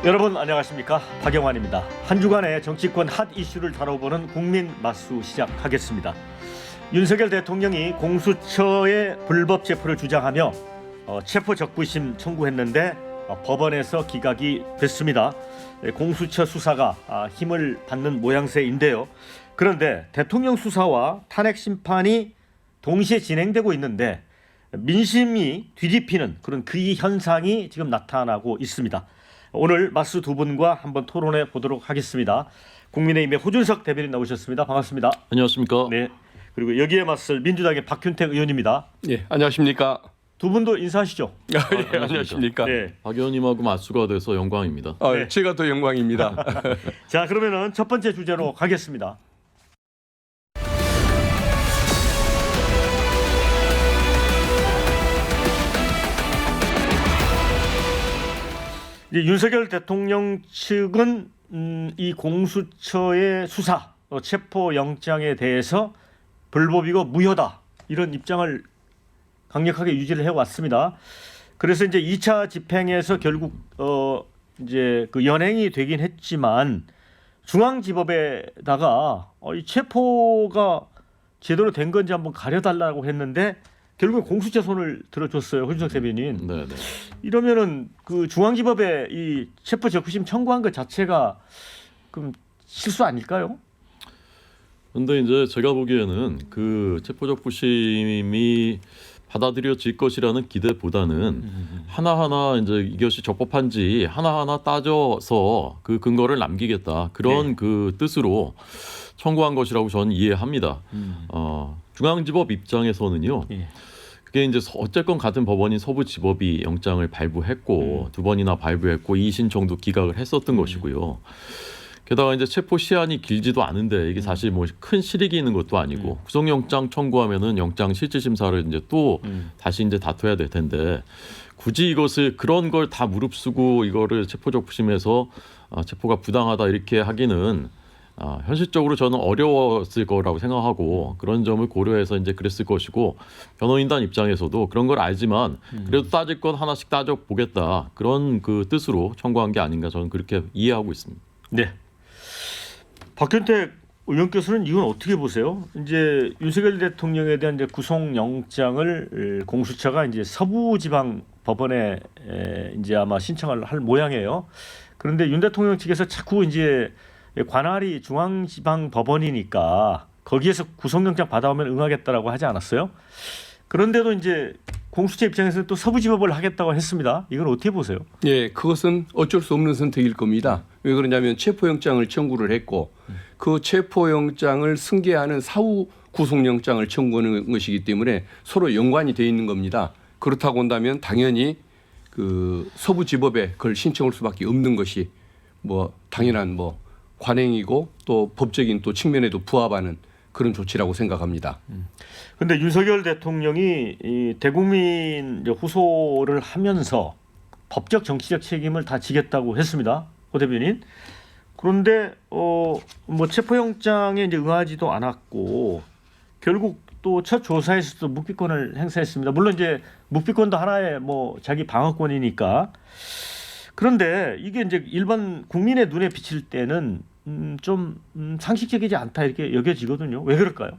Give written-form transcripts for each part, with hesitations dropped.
여러분 안녕하십니까, 박영환입니다. 한 주간의 정치권 핫 이슈를 다뤄보는 국민 맞수 시작하겠습니다. 윤석열 대통령이 공수처의 불법 체포를 주장하며 체포 적부심 청구했는데 법원에서 기각이 됐습니다. 공수처 수사가 힘을 받는 모양새인데요. 그런데 대통령 수사와 탄핵 심판이 동시에 진행되고 있는데 민심이 뒤집히는 그런 그 현상이 지금 나타나고 있습니다. 오늘 맞수 두 분과 한번 토론해 보도록 하겠습니다. 국민의힘의 호준석 대변인 나오셨습니다. 반갑습니다. 안녕하십니까? 네. 그리고 여기에 맞설 민주당의 박균택 의원입니다. 예, 안녕하십니까? 두 분도 인사하시죠. 예, 안녕하십니까? 네. 박 의원님하고 맞수가 돼서 영광입니다. 네. 제가 더 영광입니다. 자, 그러면은 첫 번째 주제로 가겠습니다. 이제 윤석열 대통령 측은 이 공수처의 수사, 체포 영장에 대해서 불법이고 무효다 이런 입장을 강력하게 유지를 해왔습니다. 그래서 이제 2차 집행에서 결국 이제 그 연행이 되긴 했지만 중앙지법에다가 이 체포가 제대로 된 건지 한번 가려달라고 했는데 결국 공수처 손을 들어줬어요, 호준석 대변인. 네네. 이러면은 그 중앙지법에 이 체포 적부심 청구한 것 자체가 그럼 실수 아닐까요? 근데 이제 제가 보기에는 그 체포적부심이 받아들여질 것이라는 기대보다는 하나하나 이제 이것이 적법한지 하나하나 따져서 그 근거를 남기겠다 그런 네. 그 뜻으로 청구한 것이라고 저는 이해합니다. 중앙지법 입장에서는요. 예. 그게 이제 어쨌건 같은 법원인 서부지법이 영장을 발부했고 두 번이나 발부했고 2신청도 기각을 했었던 것이고요. 게다가 이제 체포 시한이 길지도 않은데 이게 사실 뭐 큰 실익이 있는 것도 아니고 구속영장 청구하면은 영장 실질심사를 이제 또 다시 이제 다퉈야 될 텐데 굳이 이것을 그런 걸 다 무릅쓰고 이거를 체포적부심에서 체포가 부당하다 이렇게 하기는 현실적으로 저는 어려웠을 거라고 생각하고 그런 점을 고려해서 이제 그랬을 것이고 변호인단 입장에서도 그런 걸 알지만 그래도 따질 건 하나씩 따져 보겠다 그런 그 뜻으로 청구한 게 아닌가 저는 그렇게 이해하고 있습니다. 네. 박균택 의원께서는 이건 어떻게 보세요? 이제 윤석열 대통령에 대한 이제 구속영장을 공수처가 이제 서부지방법원에 이제 아마 신청을 할 모양이에요. 그런데 윤 대통령 측에서 자꾸 이제 관할이 중앙지방법원이니까 거기에서 구속영장 받아오면 응하겠다라고 하지 않았어요? 그런데도 이제 공수처 입장에서는 또 서부지법을 하겠다고 했습니다. 이건 어떻게 보세요? 예, 그것은 어쩔 수 없는 선택일 겁니다. 왜 그러냐면 체포영장을 청구를 했고 그 체포영장을 승계하는 사후 구속영장을 청구하는 것이기 때문에 서로 연관이 돼 있는 겁니다. 그렇다고 한다면 당연히 그 서부지법에 그걸 신청할 수밖에 없는 것이 뭐 당연한 뭐 관행이고 또 법적인 또 측면에도 부합하는 그런 조치라고 생각합니다. 근데 윤석열 대통령이 이 대국민 후소를 하면서 법적 정치적 책임을 다 지겠다고 했습니다, 호 대변인. 그런데 뭐 체포영장에 이제 응하지도 않았고 결국 또 첫 조사에서도 묵비권을 행사했습니다. 물론 이제 묵비권도 하나의 뭐 자기 방어권이니까. 그런데 이게 이제 일반 국민의 눈에 비칠 때는 좀 상식적이지 않다 이렇게 여겨지거든요. 왜 그럴까요?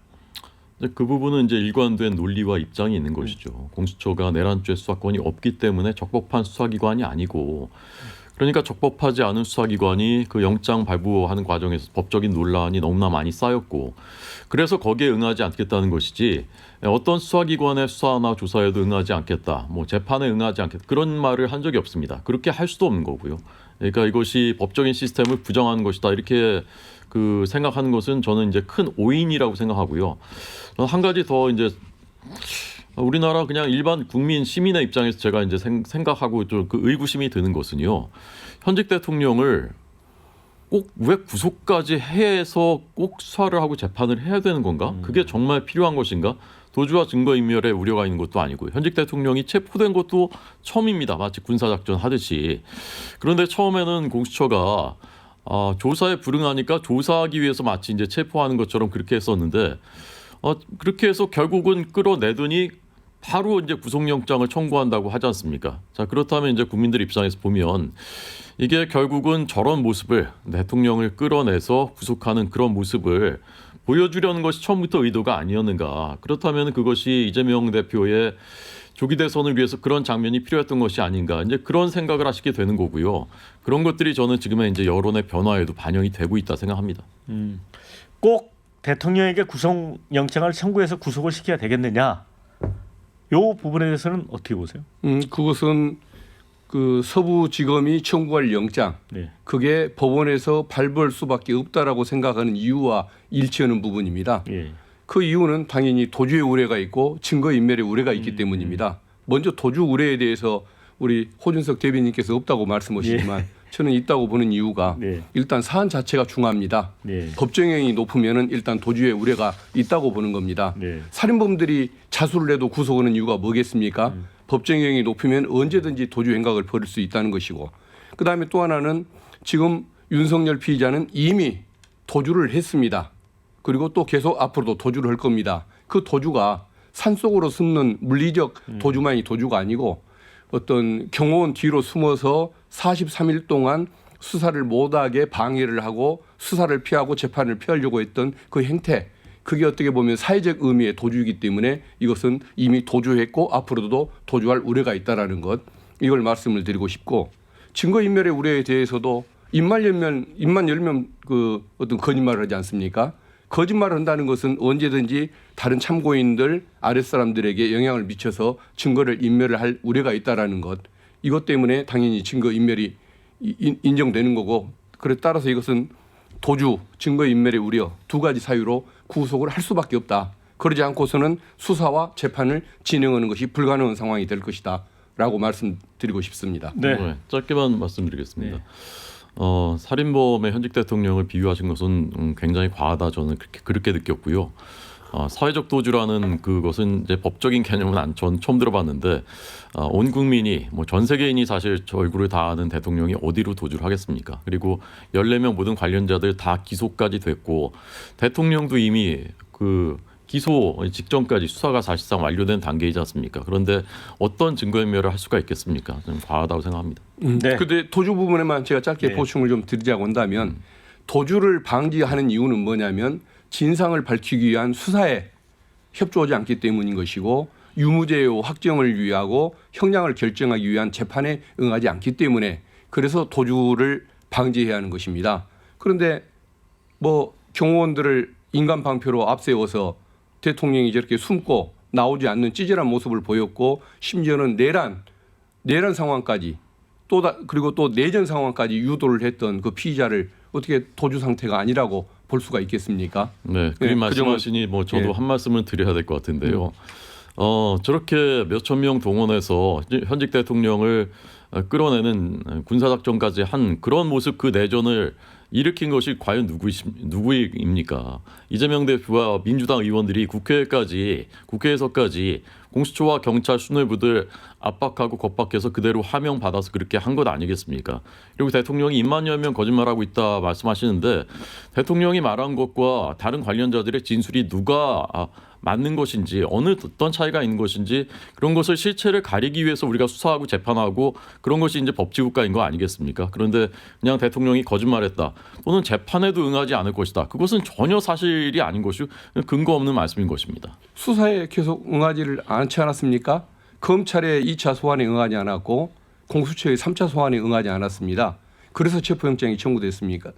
그 부분은 이제 일관된 논리와 입장이 있는 것이죠. 공수처가 내란죄 수사권이 없기 때문에 적법한 수사기관이 아니고 그러니까 적법하지 않은 수사기관이 그 영장 발부하는 과정에서 법적인 논란이 너무나 많이 쌓였고 그래서 거기에 응하지 않겠다는 것이지 어떤 수사기관의 수사나 조사에도 응하지 않겠다, 뭐 재판에 응하지 않겠다 그런 말을 한 적이 없습니다. 그렇게 할 수도 없는 거고요. 그러니까 이것이 법적인 시스템을 부정하는 것이다 이렇게 그 생각하는 것은 저는 이제 큰 오인이라고 생각하고요. 저는 한 가지 더 이제 우리나라 그냥 일반 국민 시민의 입장에서 제가 이제 생각하고 좀 그 의구심이 드는 것은요. 현직 대통령을 꼭 왜 구속까지 해서 꼭 수사를 하고 재판을 해야 되는 건가? 그게 정말 필요한 것인가? 도주와 증거인멸에 우려가 있는 것도 아니고 현직 대통령이 체포된 것도 처음입니다. 마치 군사작전 하듯이. 그런데 처음에는 공수처가 조사에 불응하니까 조사하기 위해서 마치 이제 체포하는 것처럼 그렇게 했었는데 그렇게 해서 결국은 끌어내더니 바로 이제 구속영장을 청구한다고 하지 않습니까? 자, 그렇다면 이제 국민들 입장에서 보면 이게 결국은 저런 모습을 대통령을 끌어내서 구속하는 그런 모습을 보여주려는 것이 처음부터 의도가 아니었는가? 그렇다면 그것이 이재명 대표의 조기 대선을 위해서 그런 장면이 필요했던 것이 아닌가? 이제 그런 생각을 하시게 되는 거고요. 그런 것들이 저는 지금의 이제 여론의 변화에도 반영이 되고 있다 생각합니다. 꼭 대통령에게 구속영장을 청구해서 구속을 시켜야 되겠느냐? 요 부분에 대해서는 어떻게 보세요? 그것은 그 서부지검이 청구할 영장, 네. 그게 법원에서 발부할 수밖에 없다라고 생각하는 이유와 일치하는 부분입니다. 예. 그 이유는 당연히 도주의 우려가 있고 증거인멸의 우려가 있기 때문입니다. 먼저 도주 우려에 대해서 우리 호준석 대변인께서 없다고 말씀하시지만 저는 있다고 보는 이유가 네. 일단 사안 자체가 중합니다. 네. 법정형이 높으면은 일단 도주의 우려가 있다고 보는 겁니다. 네. 살인범들이 자수를 해도 구속하는 이유가 뭐겠습니까? 법정형이 높으면 언제든지 도주 행각을 벌일 수 있다는 것이고, 그다음에 또 하나는 지금 윤석열 피의자는 이미 도주를 했습니다. 그리고 또 계속 앞으로도 도주를 할 겁니다. 그 도주가 산속으로 숨는 물리적 도주만이 도주가 아니고 어떤 경호원 뒤로 숨어서 43일 동안 수사를 못하게 방해를 하고 수사를 피하고 재판을 피하려고 했던 그 행태, 그게 어떻게 보면 사회적 의미의 도주이기 때문에 이것은 이미 도주했고 앞으로도 도주할 우려가 있다라는 것, 이걸 말씀을 드리고 싶고, 증거인멸의 우려에 대해서도 입만 열면 그 어떤 거짓말을 하지 않습니까? 거짓말을 한다는 것은 언제든지 다른 참고인들 아랫사람들에게 영향을 미쳐서 증거를 인멸을 할 우려가 있다라는 것, 이것 때문에 당연히 증거인멸이 인정되는 거고, 그래 따라서 이것은 도주, 증거인멸의 우려 두 가지 사유로 구속을 할 수밖에 없다. 그러지 않고서는 수사와 재판을 진행하는 것이 불가능한 상황이 될 것이다 라고 말씀드리고 싶습니다. 네. 짧게만 말씀드리겠습니다. 네. 살인범의 현직 대통령을 비유하신 것은 굉장히 과하다, 저는 그렇게 느꼈고요. 사회적 도주라는 그것은 이제 법적인 개념은 전 처음 들어봤는데, 온 국민이 뭐 전 세계인이 사실 저 얼굴을 다 아는 대통령이 어디로 도주를 하겠습니까? 그리고 14명 모든 관련자들 다 기소까지 됐고, 대통령도 이미 그 기소 직전까지 수사가 사실상 완료된 단계이지 않습니까? 그런데 어떤 증거인멸을 할 수가 있겠습니까? 좀 과하다고 생각합니다. 네. 근데 도주 부분에만 제가 짧게 네. 보충을 좀 드리자고 한다면, 도주를 방지하는 이유는 뭐냐면 진상을 밝히기 위한 수사에 협조하지 않기 때문인 것이고, 유무죄 확정을 위하고 형량을 결정하기 위한 재판에 응하지 않기 때문에, 그래서 도주를 방지해야 하는 것입니다. 그런데 뭐 경호원들을 인간 방패로 앞세워서 대통령이 저렇게 숨고 나오지 않는 찌질한 모습을 보였고, 심지어는 내란 상황까지 그리고 또 내전 상황까지 유도를 했던 그 피의자를 어떻게 도주 상태가 아니라고 볼 수가 있겠습니까? 네, 그 네, 말씀하시니 뭐 저도 예. 한 말씀은 드려야 될 것 같은데요. 저렇게 몇천 명 동원해서 현직 대통령을 끌어내는 군사작전까지 한 그런 모습, 그 내전을 일으킨 것이 과연 누구입니까? 이재명 대표와 민주당 의원들이 국회에서까지 공수처와 경찰 수뇌부들 압박하고 겁박해서 그대로 하명 받아서 그렇게 한 것 아니겠습니까? 그리고 대통령이 입만 열면 거짓말하고 있다 말씀하시는데, 대통령이 말한 것과 다른 관련자들의 진술이 누가 맞는 것인지, 어떤 차이가 있는 것인지, 그런 것을 실체를 가리기 위해서 우리가 수사하고 재판하고 그런 것이 이제 법치국가인 거 아니겠습니까? 그런데 그냥 대통령이 거짓말했다 또는 재판에도 응하지 않을 것이다, 그것은 전혀 사실이 아닌 것이고 근거 없는 말씀인 것입니다. 수사에 계속 응하지를 않지 않았습니까? 검찰의 2차 소환에 응하지 않았고 공수처의 3차 소환에 응하지 않았습니다. 그래서 체포영장이 청구됐습니까?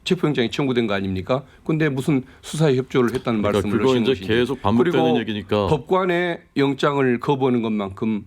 체포영장이 청구된 거 아닙니까? 근데 무슨 수사에 협조를 했다는 그러니까 말씀을 그거 하신 이제 것이죠. 계속 반복되는 그리고 얘기니까. 법관의 영장을 거부하는 것만큼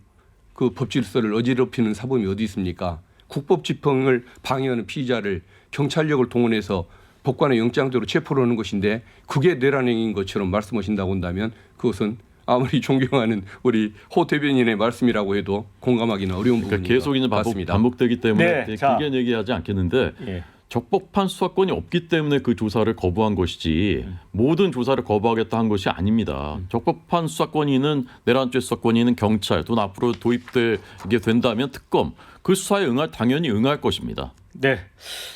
그 법질서를 어지럽히는 사범이 어디 있습니까? 국법 집행을 방해하는 피의자를 경찰력을 동원해서 법관의 영장대로 체포를 하는 것인데, 그게 내란행위인 것처럼 말씀하신다고 한다면 그것은 아무리 존경하는 우리 호 대변인의 말씀이라고 해도 공감하기는 어려운 부분인 그러니까 계속 이제 것 같습니다. 반복되기 때문에 네, 자. 길게 얘기하지 않겠는데, 예. 적법한 수사권이 없기 때문에 그 조사를 거부한 것이지 모든 조사를 거부하겠다 한 것이 아닙니다. 적법한 수사권위는, 내란죄 수사권위는 경찰, 또는 앞으로 도입되게 된다면 특검, 그 수사에 당연히 응할 것입니다. 네.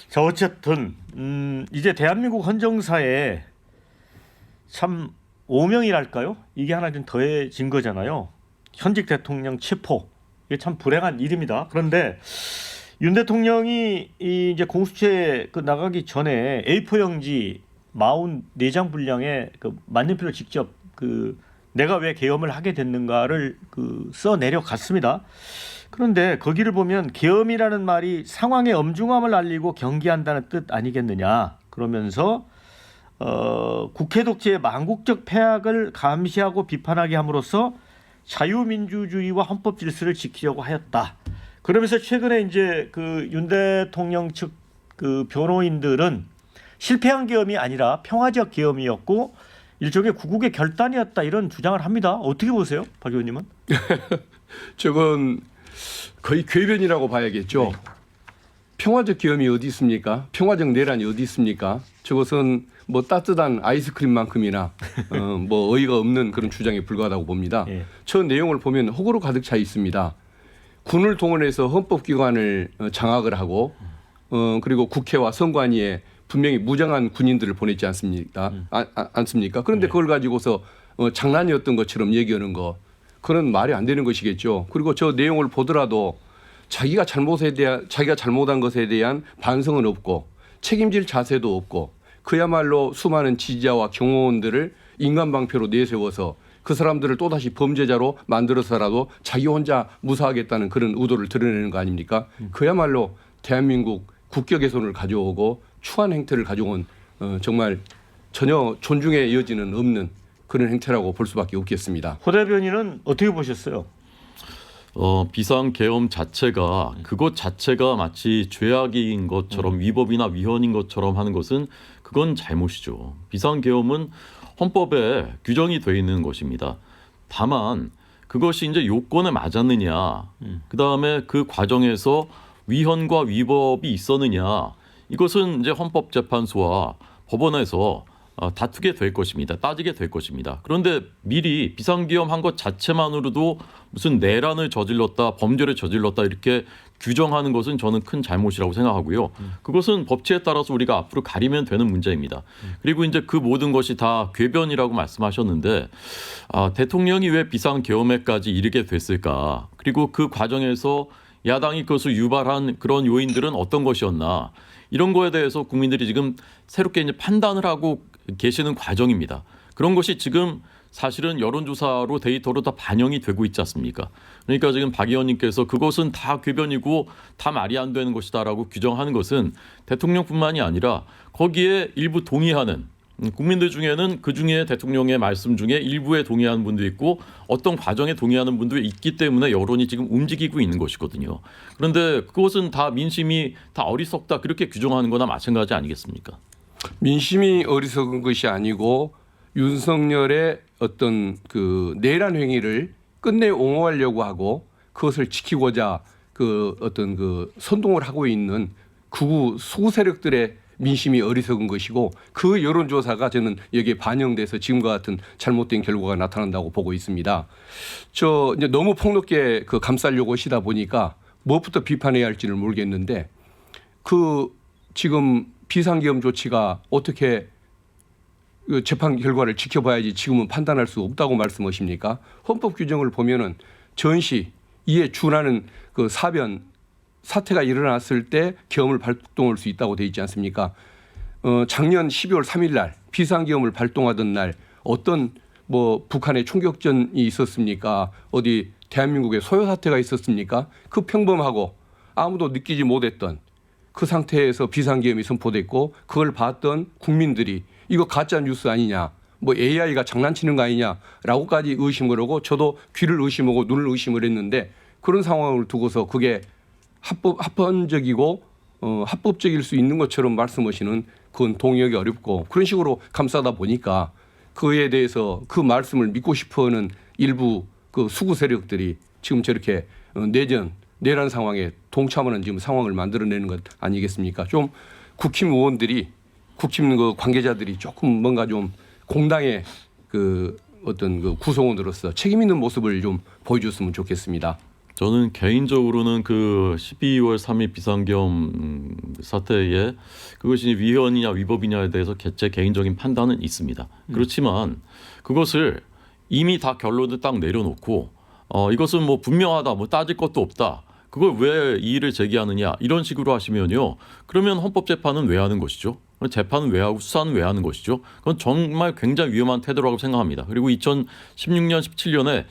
자, 어쨌든 이제 대한민국 헌정사에 참 오명이랄까요? 이게 하나 좀 더해진 거잖아요. 현직 대통령 체포. 이게 참 불행한 일입니다. 그런데 윤 대통령이 이제 공수처에 나가기 전에 A4 용지 44장 분량의 그 만년필로 직접 내가 왜 계엄을 하게 됐는가를 써 내려갔습니다. 그런데 거기를 보면 계엄이라는 말이 상황의 엄중함을 알리고 경계한다는 뜻 아니겠느냐. 그러면서 국회 독재의 망국적 폐악을 감시하고 비판하게 함으로써 자유민주주의와 헌법 질서를 지키려고 하였다. 그러면서 최근에 이제 윤 대통령 측 변호인들은 실패한 계엄이 아니라 평화적 계엄이었고 일종의 구국의 결단이었다 이런 주장을 합니다. 어떻게 보세요, 박 의원님은? 저건 거의 궤변이라고 봐야겠죠. 네. 평화적 계엄이 어디 있습니까? 평화적 내란이 어디 있습니까? 저것은 뭐 따뜻한 아이스크림만큼이나 뭐 어이가 없는 그런 주장에 불과하다고 봅니다. 예. 저 내용을 보면 호구로 가득 차 있습니다. 군을 동원해서 헌법기관을 장악을 하고 그리고 국회와 선관위에 분명히 무장한 군인들을 보냈지 않습니까? 않습니까? 그런데 네. 그걸 가지고서 장난이었던 것처럼 얘기하는 거 그건 말이 안 되는 것이겠죠. 그리고 저 내용을 보더라도 자기가 잘못한 것에 대한 반성은 없고 책임질 자세도 없고 그야말로 수많은 지지자와 경호원들을 인간방패로 내세워서 그 사람들을 또다시 범죄자로 만들어서라도 자기 혼자 무사하겠다는 그런 의도를 드러내는 거 아닙니까? 그야말로 대한민국 국격 훼손을 가져오고 추한 행태를 가져온 정말 전혀 존중의 여지는 없는 그런 행태라고 볼 수밖에 없겠습니다. 호 대변인은 어떻게 보셨어요? 비상계엄 자체가 그것 자체가 마치 죄악인 것처럼 위법이나 위헌인 것처럼 하는 것은 그건 잘못이죠. 비상계엄은 헌법에 규정이 되어 있는 것입니다. 다만 그것이 이제 요건에 맞았느냐, 그 다음에 그 과정에서 위헌과 위법이 있었느냐, 이것은 이제 헌법재판소와 법원에서 다투게 될 것입니다. 따지게 될 것입니다. 그런데 미리 비상계엄 한 것 자체만으로도 무슨 내란을 저질렀다, 범죄를 저질렀다 이렇게 규정하는 것은 저는 큰 잘못이라고 생각하고요. 그것은 법치에 따라서 우리가 앞으로 가리면 되는 문제입니다. 그리고 이제 그 모든 것이 다 궤변이라고 말씀하셨는데 대통령이 왜 비상계엄에까지 이르게 됐을까? 그리고 그 과정에서 야당이 그것을 유발한 그런 요인들은 어떤 것이었나? 이런 거에 대해서 국민들이 지금 새롭게 이제 판단을 하고 계시는 과정입니다. 그런 것이 지금 사실은 여론조사로 데이터로 다 반영이 되고 있지 않습니까? 그러니까 지금 박 의원님께서 그것은 다 궤변이고 다 말이 안 되는 것이다라고 규정하는 것은 대통령뿐만이 아니라 거기에 일부 동의하는 국민들 중에는 그중에 대통령의 말씀 중에 일부에 동의하는 분도 있고 어떤 과정에 동의하는 분도 있기 때문에 여론이 지금 움직이고 있는 것이거든요. 그런데 그것은 다 민심이 다 어리석다 그렇게 규정하는 거나 마찬가지 아니겠습니까? 민심이 어리석은 것이 아니고 윤석열의 어떤 그 내란 행위를 끝내 옹호하려고 하고 그것을 지키고자 그 어떤 그 선동을 하고 있는 극우 수구 세력들의 민심이 어리석은 것이고 그 여론조사가 저는 여기에 반영돼서 지금과 같은 잘못된 결과가 나타난다고 보고 있습니다. 저 이제 너무 폭넓게 그 감싸려고 하시다 보니까 무엇부터 비판해야 할지를 모르겠는데 그 지금 비상계엄 조치가 어떻게 재판 결과를 지켜봐야지 지금은 판단할 수 없다고 말씀하십니까? 헌법 규정을 보면은 전시 이에 준하는 그 사태가 일어났을 때 계엄을 발동할 수 있다고 돼 있지 않습니까? 작년 12월 3일 날 비상계엄을 발동하던 날 어떤 뭐 북한의 총격전이 있었습니까? 어디 대한민국에 소요 사태가 있었습니까? 그 평범하고 아무도 느끼지 못했던 그 상태에서 비상계엄이 선포됐고 그걸 봤던 국민들이 이거 가짜 뉴스 아니냐, 뭐 AI가 장난치는 거 아니냐라고까지 의심을 하고 저도 귀를 의심하고 눈을 의심을 했는데 그런 상황을 두고서 그게 합헌적이고 합법적일 수 있는 것처럼 말씀하시는 그건 동의하기 어렵고 그런 식으로 감싸다 보니까 그에 대해서 그 말씀을 믿고 싶어하는 일부 그 수구 세력들이 지금 저렇게 내란 상황에 동참하는 지금 상황을 만들어내는 것 아니겠습니까? 좀 국힘 의원들이 국힘 그 관계자들이 조금 뭔가 좀 공당의 그 어떤 그 구성원으로서 책임 있는 모습을 좀 보여줬으면 좋겠습니다. 저는 개인적으로는 그 12월 3일 비상계엄 사태에 그것이 위헌이냐 위법이냐에 대해서 제 개인적인 판단은 있습니다. 그렇지만 그것을 이미 다 결론을 딱 내려놓고 이것은 뭐 분명하다, 뭐 따질 것도 없다. 그걸 왜 이의를 제기하느냐 이런 식으로 하시면요. 그러면 헌법재판은 왜 하는 것이죠? 재판은 왜 하고 수사는 왜 하는 것이죠? 그건 정말 굉장히 위험한 태도라고 생각합니다. 그리고 2016년, 17년에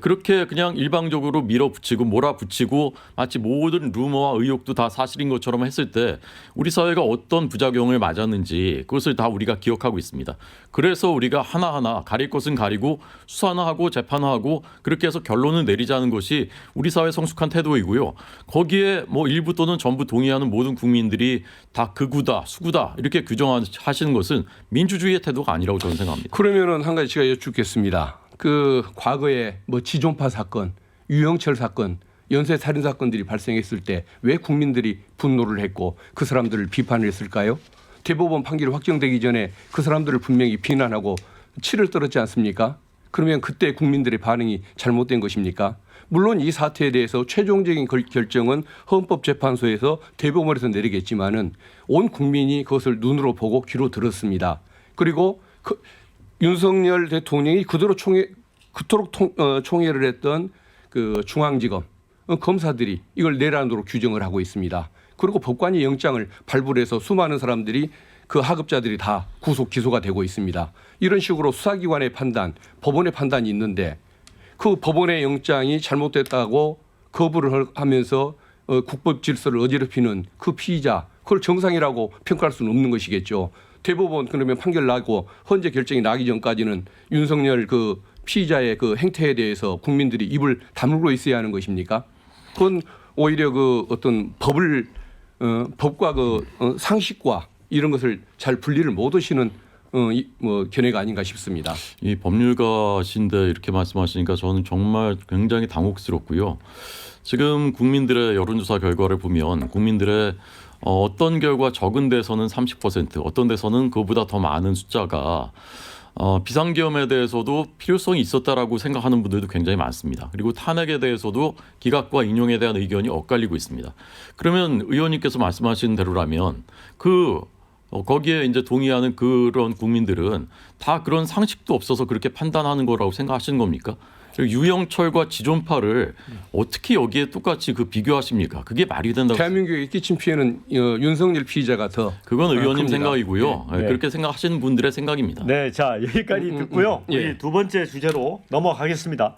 그렇게 그냥 일방적으로 밀어붙이고 몰아붙이고 마치 모든 루머와 의혹도 다 사실인 것처럼 했을 때 우리 사회가 어떤 부작용을 맞았는지 그것을 다 우리가 기억하고 있습니다. 그래서 우리가 하나하나 가릴 것은 가리고 수사는 하고 재판을 하고 그렇게 해서 결론을 내리자는 것이 우리 사회 성숙한 태도이고요. 거기에 뭐 일부 또는 전부 동의하는 모든 국민들이 다 극우다, 수구다 이렇게 규정하시는 것은 민주주의의 태도가 아니라고 저는 생각합니다. 그러면은 한 가지 제가 여쭙겠습니다. 그 과거에 뭐 지존파 사건, 유영철 사건, 연쇄 살인 사건들이 발생했을 때 왜 국민들이 분노를 했고 그 사람들을 비판을 했을까요? 대법원 판결이 확정되기 전에 그 사람들을 분명히 비난하고 치를 떨었지 않습니까? 그러면 그때 국민들의 반응이 잘못된 것입니까? 물론 이 사태에 대해서 최종적인 결정은 헌법재판소에서 대법원에서 내리겠지만은 온 국민이 그것을 눈으로 보고 귀로 들었습니다. 그리고 윤석열 대통령이 그토록 총애를 했던 그 중앙지검 검사들이 이걸 내란으로 규정을 하고 있습니다. 그리고 법관이 영장을 발부해서 수많은 사람들이 그 하급자들이 다 구속 기소가 되고 있습니다. 이런 식으로 수사기관의 판단, 법원의 판단이 있는데 그 법원의 영장이 잘못됐다고 거부를 하면서 국법 질서를 어지럽히는 그 피의자, 그걸 정상이라고 평가할 수는 없는 것이겠죠. 대법원 그러면 판결 나고 헌재 결정이 나기 전까지는 윤석열 그 피의자의 그 행태에 대해서 국민들이 입을 다물고 있어야 하는 것입니까? 그건 오히려 그 어떤 법과 그 상식과 이런 것을 잘 분리를 못 하시는 뭐 견해가 아닌가 싶습니다. 이 법률가신데 이렇게 말씀하시니까 저는 정말 굉장히 당혹스럽고요. 지금 국민들의 여론조사 결과를 보면 국민들의 어떤 결과 적은 데서는 30%, 어떤 데서는 그보다 더 많은 숫자가 비상계엄에 대해서도 필요성이 있었다라고 생각하는 분들도 굉장히 많습니다. 그리고 탄핵에 대해서도 기각과 인용에 대한 의견이 엇갈리고 있습니다. 그러면 의원님께서 말씀하신 대로라면 거기에 이제 동의하는 그런 국민들은 다 그런 상식도 없어서 그렇게 판단하는 거라고 생각하시는 겁니까? 유영철과 지존파를 어떻게 여기에 똑같이 비교하십니까? 그게 말이 된다고? 대한민국에 끼친 피해는 윤석열 피의자가 더 그건 의원님 큽니다. 생각이고요. 네. 그렇게 생각하시는 분들의 생각입니다. 네, 자 여기까지 듣고요. 예. 우리 두 번째 주제로 넘어가겠습니다.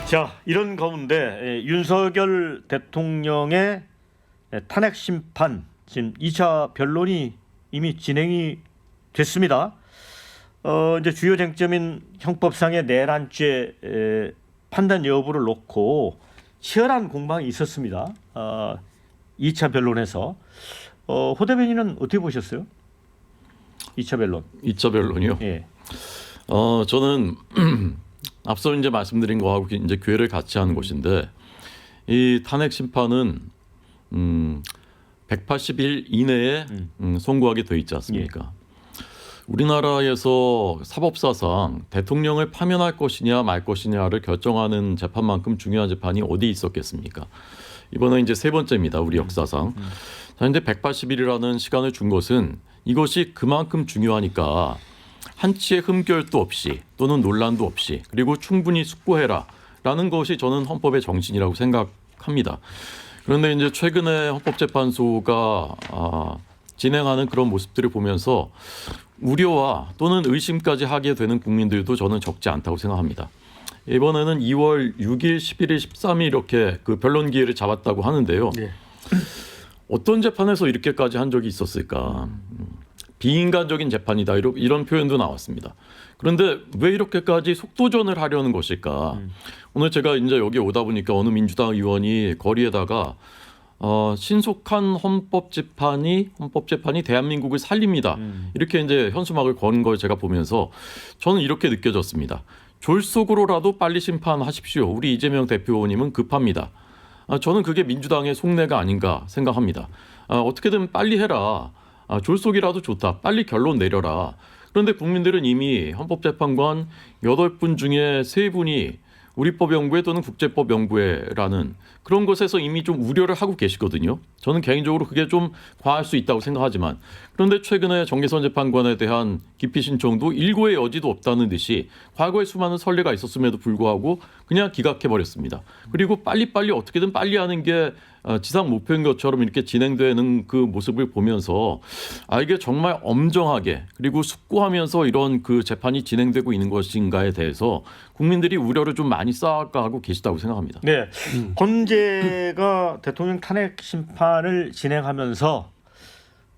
자, 이런 가운데 윤석열 대통령의 탄핵 심판 지금 2차 변론이 이미 진행이 됐습니다. 이제 주요 쟁점인 형법상의 내란죄 판단 여부를 놓고 치열한 공방이 있었습니다. 2차 변론에서 호 대변인은 어떻게 보셨어요? 2차 변론. 2차 변론이요? 예. 저는 앞서 이제 말씀드린 거하고 이제 궤를 같이 하는 것인데 이 탄핵 심판은 180일 이내에 선고하게 돼 있지 않습니까? 우리나라에서 사법사상 대통령을 파면할 것이냐 말 것이냐를 결정하는 재판만큼 중요한 재판이 어디 있었겠습니까? 이번에 이제 세 번째입니다. 우리 역사상. 자, 이제 180일이라는 시간을 준 것은 이것이 그만큼 중요하니까 한치의 흠결도 없이 또는 논란도 없이 그리고 충분히 숙고해라라는 것이 저는 헌법의 정신이라고 생각합니다. 그런데 이제 최근에 헌법재판소가 진행하는 그런 모습들을 보면서 우려와 또는 의심까지 하게 되는 국민들도 저는 적지 않다고 생각합니다. 이번에는 2월 6일, 11일, 13일 이렇게 그 변론 기회를 잡았다고 하는데요. 네. 어떤 재판에서 이렇게까지 한 적이 있었을까? 비인간적인 재판이다 이런 표현도 나왔습니다. 그런데 왜 이렇게까지 속도전을 하려는 것일까? 오늘 제가 이제 여기 오다 보니까 어느 민주당 의원이 거리에다가 신속한 헌법재판이 대한민국을 살립니다. 이렇게 이제 현수막을 건 걸 제가 보면서 저는 이렇게 느껴졌습니다. 졸속으로라도 빨리 심판하십시오. 우리 이재명 대표님은 급합니다. 저는 그게 민주당의 속내가 아닌가 생각합니다. 어떻게든 빨리 해라. 졸속이라도 좋다. 빨리 결론 내려라. 그런데 국민들은 이미 헌법재판관 8분 중에 3분이 우리법연구회 또는 국제법연구회라는 그런 곳에서 이미 좀 우려를 하고 계시거든요. 저는 개인적으로 그게 좀 과할 수 있다고 생각하지만, 그런데 최근에 정계선 재판관에 대한 기피 신청도 일고의 여지도 없다는 듯이 과거에 수많은 선례가 있었음에도 불구하고 그냥 기각해버렸습니다. 그리고 빨리빨리 어떻게든 빨리 하는 게 지상 목표인 것처럼 이렇게 진행되는 그 모습을 보면서 이게 정말 엄정하게 그리고 숙고하면서 이런 그 재판이 진행되고 있는 것인가에 대해서 국민들이 우려를 좀 많이 쌓아가고 계시다고 생각합니다. 네, 헌재가 대통령 탄핵 심판을 진행하면서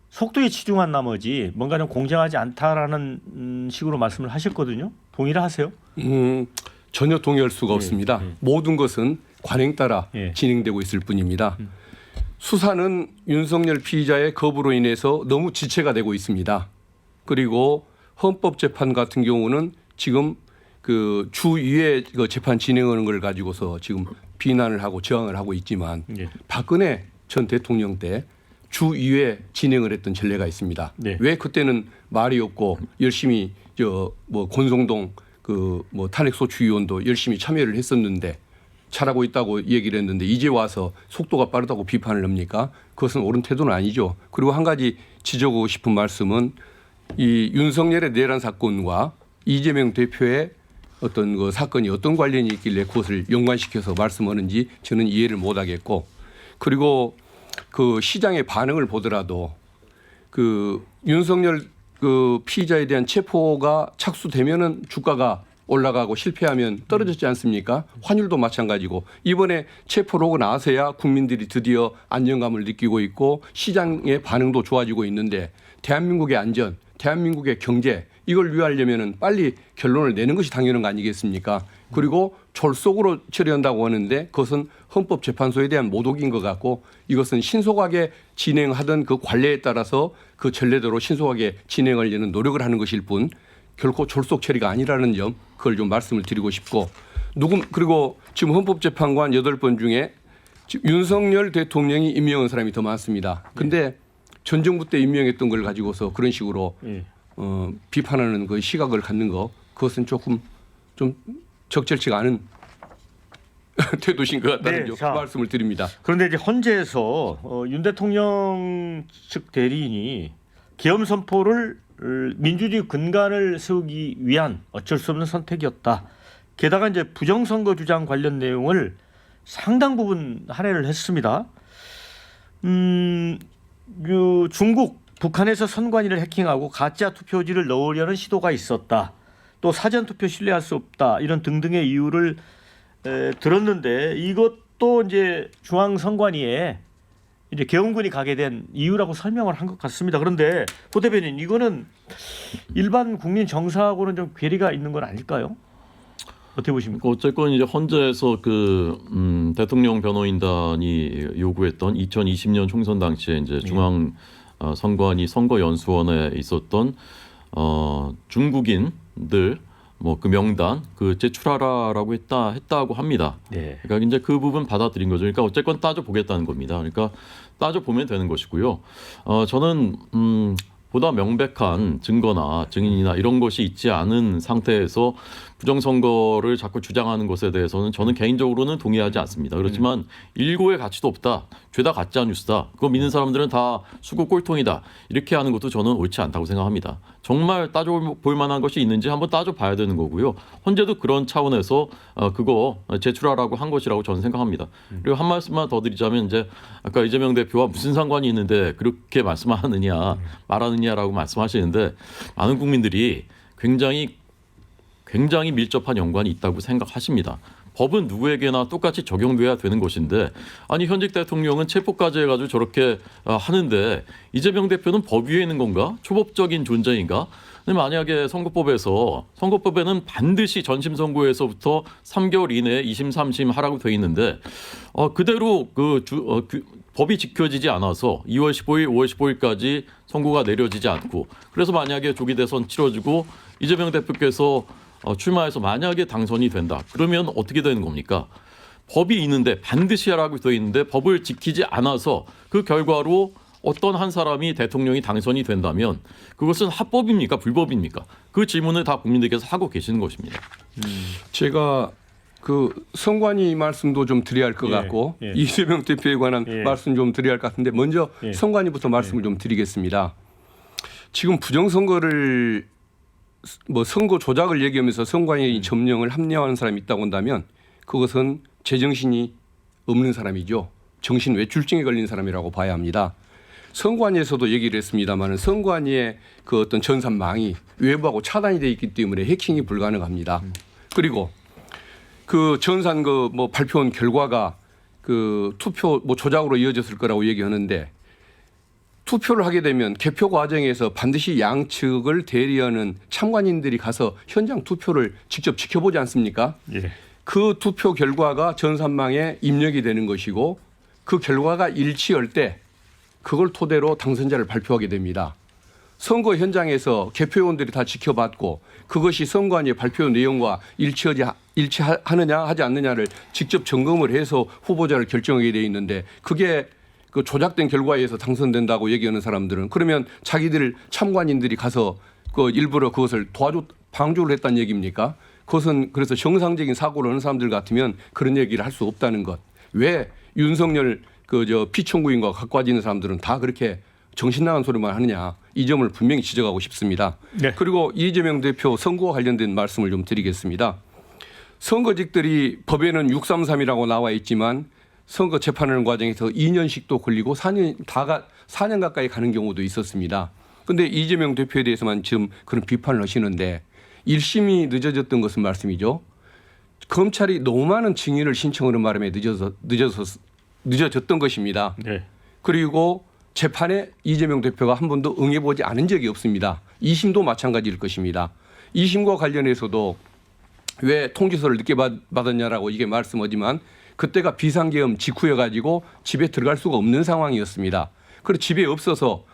속도에 치중한 나머지 뭔가 좀 공정하지 않다라는 식으로 말씀을 하셨거든요. 동의를 하세요? 전혀 동의할 수가 없습니다. 모든 것은 관행 따라 예. 진행되고 있을 뿐입니다. 수사는 윤석열 피의자의 거부로 인해서 너무 지체가 되고 있습니다. 그리고 헌법재판 같은 경우는 지금 그 주위에 그 재판 진행하는 걸 가지고서 지금 비난을 하고 저항을 하고 있지만 예. 박근혜 전 대통령 때 주위에 진행을 했던 전례가 있습니다. 네. 왜 그때는 말이 없고 열심히 권성동 그 탄핵소추위원도 열심히 참여를 했었는데 잘하고 있다고 얘기를 했는데 이제 와서 속도가 빠르다고 비판을 합니까? 그것은 옳은 태도는 아니죠. 그리고 한 가지 지적하고 싶은 말씀은 이 윤석열의 내란 사건과 이재명 대표의 어떤 그 사건이 어떤 관련이 있길래 그것을 연관시켜서 말씀하는지 저는 이해를 못하겠고, 그리고 그 시장의 반응을 보더라도 그 윤석열 그 피의자에 대한 체포가 착수되면은 주가가 올라가고 실패하면 떨어졌지 않습니까? 환율도 마찬가지고 이번에 체포를 하고 나서야 국민들이 드디어 안정감을 느끼고 있고 시장의 반응도 좋아지고 있는데 대한민국의 안전, 대한민국의 경제 이걸 위하려면은 빨리 결론을 내는 것이 당연한 거 아니겠습니까? 그리고 졸속으로 처리한다고 하는데 그것은 헌법재판소에 대한 모독인 것 같고 이것은 신속하게 진행하던 그 관례에 따라서 그 전례대로 신속하게 진행하려는 노력을 하는 것일 뿐 결코 졸속 처리가 아니라는 점 그걸 좀 말씀을 드리고 싶고 그리고 지금 헌법재판관 8번 중에 윤석열 대통령이 임명한 사람이 더 많습니다. 근데 전 정부 때 임명했던 걸 가지고서 그런 식으로 비판하는 그 시각을 갖는 거 그것은 조금 좀 적절치가 않은 태도신 것 같다는 네, 자, 말씀을 드립니다. 그런데 이제 헌재에서 윤 대통령 측 대리인이 계엄 선포를 민주주의 근간을 세우기 위한 어쩔 수 없는 선택이었다. 게다가 이제 부정선거 주장 관련 내용을 상당 부분 할애를 했습니다. 중국, 북한에서 선관위를 해킹하고 가짜 투표지를 넣으려는 시도가 있었다. 또 사전 투표 신뢰할 수 없다. 이런 등등의 이유를 들었는데 이것도 이제 중앙선관위에 이제 계엄군이 가게 된 이유라고 설명을 한 것 같습니다. 그런데 호 대변인 이거는 일반 국민 정서하고는 좀 괴리가 있는 건 아닐까요? 어떻게 보십니까? 어쨌건 이제 헌재에서 그 대통령 변호인단이 요구했던 2020년 총선 당시에 이제 중앙 선관위 선거연수원에 있었던 중국인들 뭐 그 명단 그 제출하라라고 했다고 합니다. 네. 그러니까 이제 그 부분 받아들인 거죠. 그러니까 어쨌건 따져 보겠다는 겁니다. 그러니까 따져 보면 되는 것이고요. 저는 보다 명백한 증거나 증인이나 이런 것이 있지 않은 상태에서 부정선거를 자꾸 주장하는 것에 대해서는 저는 개인적으로는 동의하지 않습니다. 그렇지만 일고의 가치도 없다. 죄다 가짜 뉴스다. 그거 믿는 사람들은 다 수구 꼴통이다. 이렇게 하는 것도 저는 옳지 않다고 생각합니다. 정말 따져볼 만한 것이 있는지 한번 따져봐야 되는 거고요. 헌재도 그런 차원에서 그거 제출하라고 한 것이라고 저는 생각합니다. 그리고 한 말씀만 더 드리자면 이제 아까 이재명 대표와 무슨 상관이 있는데 그렇게 말씀하느냐 말하느냐라고 말씀하시는데 많은 국민들이 굉장히 밀접한 연관이 있다고 생각하십니다. 법은 누구에게나 똑같이 적용돼야 되는 것인데 아니 현직 대통령은 체포까지 해가지고 저렇게 하는데 이재명 대표는 법 위에 있는 건가? 초법적인 존재인가? 근데 만약에 선거법에는 반드시 전심 선고에서부터 3개월 이내에 2심, 3심 하라고 돼 있는데 그대로 법이 지켜지지 않아서 2월 15일, 5월 15일까지 선고가 내려지지 않고 그래서 만약에 조기 대선 치러지고 이재명 대표께서 출마해서 만약에 당선이 된다. 그러면 어떻게 되는 겁니까? 법이 있는데 반드시 하라고 되어 있는데 법을 지키지 않아서 그 결과로 어떤 한 사람이 대통령이 당선이 된다면 그것은 합법입니까? 불법입니까? 그 질문을 다 국민들께서 하고 계시는 것입니다. 제가 그 선관위 말씀도 좀 드려야 할 것 예, 같고 예. 이재명 대표에 관한 예. 말씀 좀 드려야 할 것 같은데 먼저 예. 선관위부터 말씀을 좀 드리겠습니다. 지금 부정선거를 뭐 선거 조작을 얘기하면서 선관위 점령을 합리화하는 사람이 있다고 한다면 그것은 제정신이 없는 사람이죠. 정신 외출증에 걸린 사람이라고 봐야 합니다. 선관위에서도 얘기를 했습니다만 선관위의 그 어떤 전산망이 외부하고 차단이 돼 있기 때문에 해킹이 불가능합니다. 그리고 그 전산 그 뭐 발표한 결과가 그 투표 뭐 조작으로 이어졌을 거라고 얘기하는데 투표를 하게 되면 개표 과정에서 반드시 양측을 대리하는 참관인들이 가서 현장 투표를 직접 지켜보지 않습니까? 예. 그 투표 결과가 전산망에 입력이 되는 것이고 그 결과가 일치할 때 그걸 토대로 당선자를 발표하게 됩니다. 선거 현장에서 개표원들이 다 지켜봤고 그것이 선관위의 발표 내용과 일치하느냐 하지 않느냐를 직접 점검을 해서 후보자를 결정하게 돼 있는데 그게 그 조작된 결과에 의해서 당선된다고 얘기하는 사람들은 그러면 자기들 참관인들이 가서 그 일부러 그것을 방조를 했다는 얘기입니까? 그것은 그래서 정상적인 사고를 하는 사람들 같으면 그런 얘기를 할 수 없다는 것. 왜 윤석열 피청구인과 갖고 있는 사람들은 다 그렇게 정신 나간 소리만 하느냐 이 점을 분명히 지적하고 싶습니다. 네. 그리고 이재명 대표 선거와 관련된 말씀을 좀 드리겠습니다. 선거직들이 법에는 633이라고 나와 있지만 선거 재판하는 과정에서 2년씩도 걸리고 4년 가까이 가는 경우도 있었습니다. 그런데 이재명 대표에 대해서만 지금 그런 비판을 하시는데 1심이 늦어졌던 것은 말씀이죠. 검찰이 너무 많은 증인을 신청하는 바람에 늦어졌던 것입니다. 네. 그리고 재판에 이재명 대표가 한 번도 응해보지 않은 적이 없습니다. 2심도 마찬가지일 것입니다. 2심과 관련해서도 왜 통지서를 늦게 받았냐라고 이게 말씀하지만 그때가 비상계엄 직후여가지고 집에 들어갈 수가 없는 상황이었습니다. 그리고 집에 없어서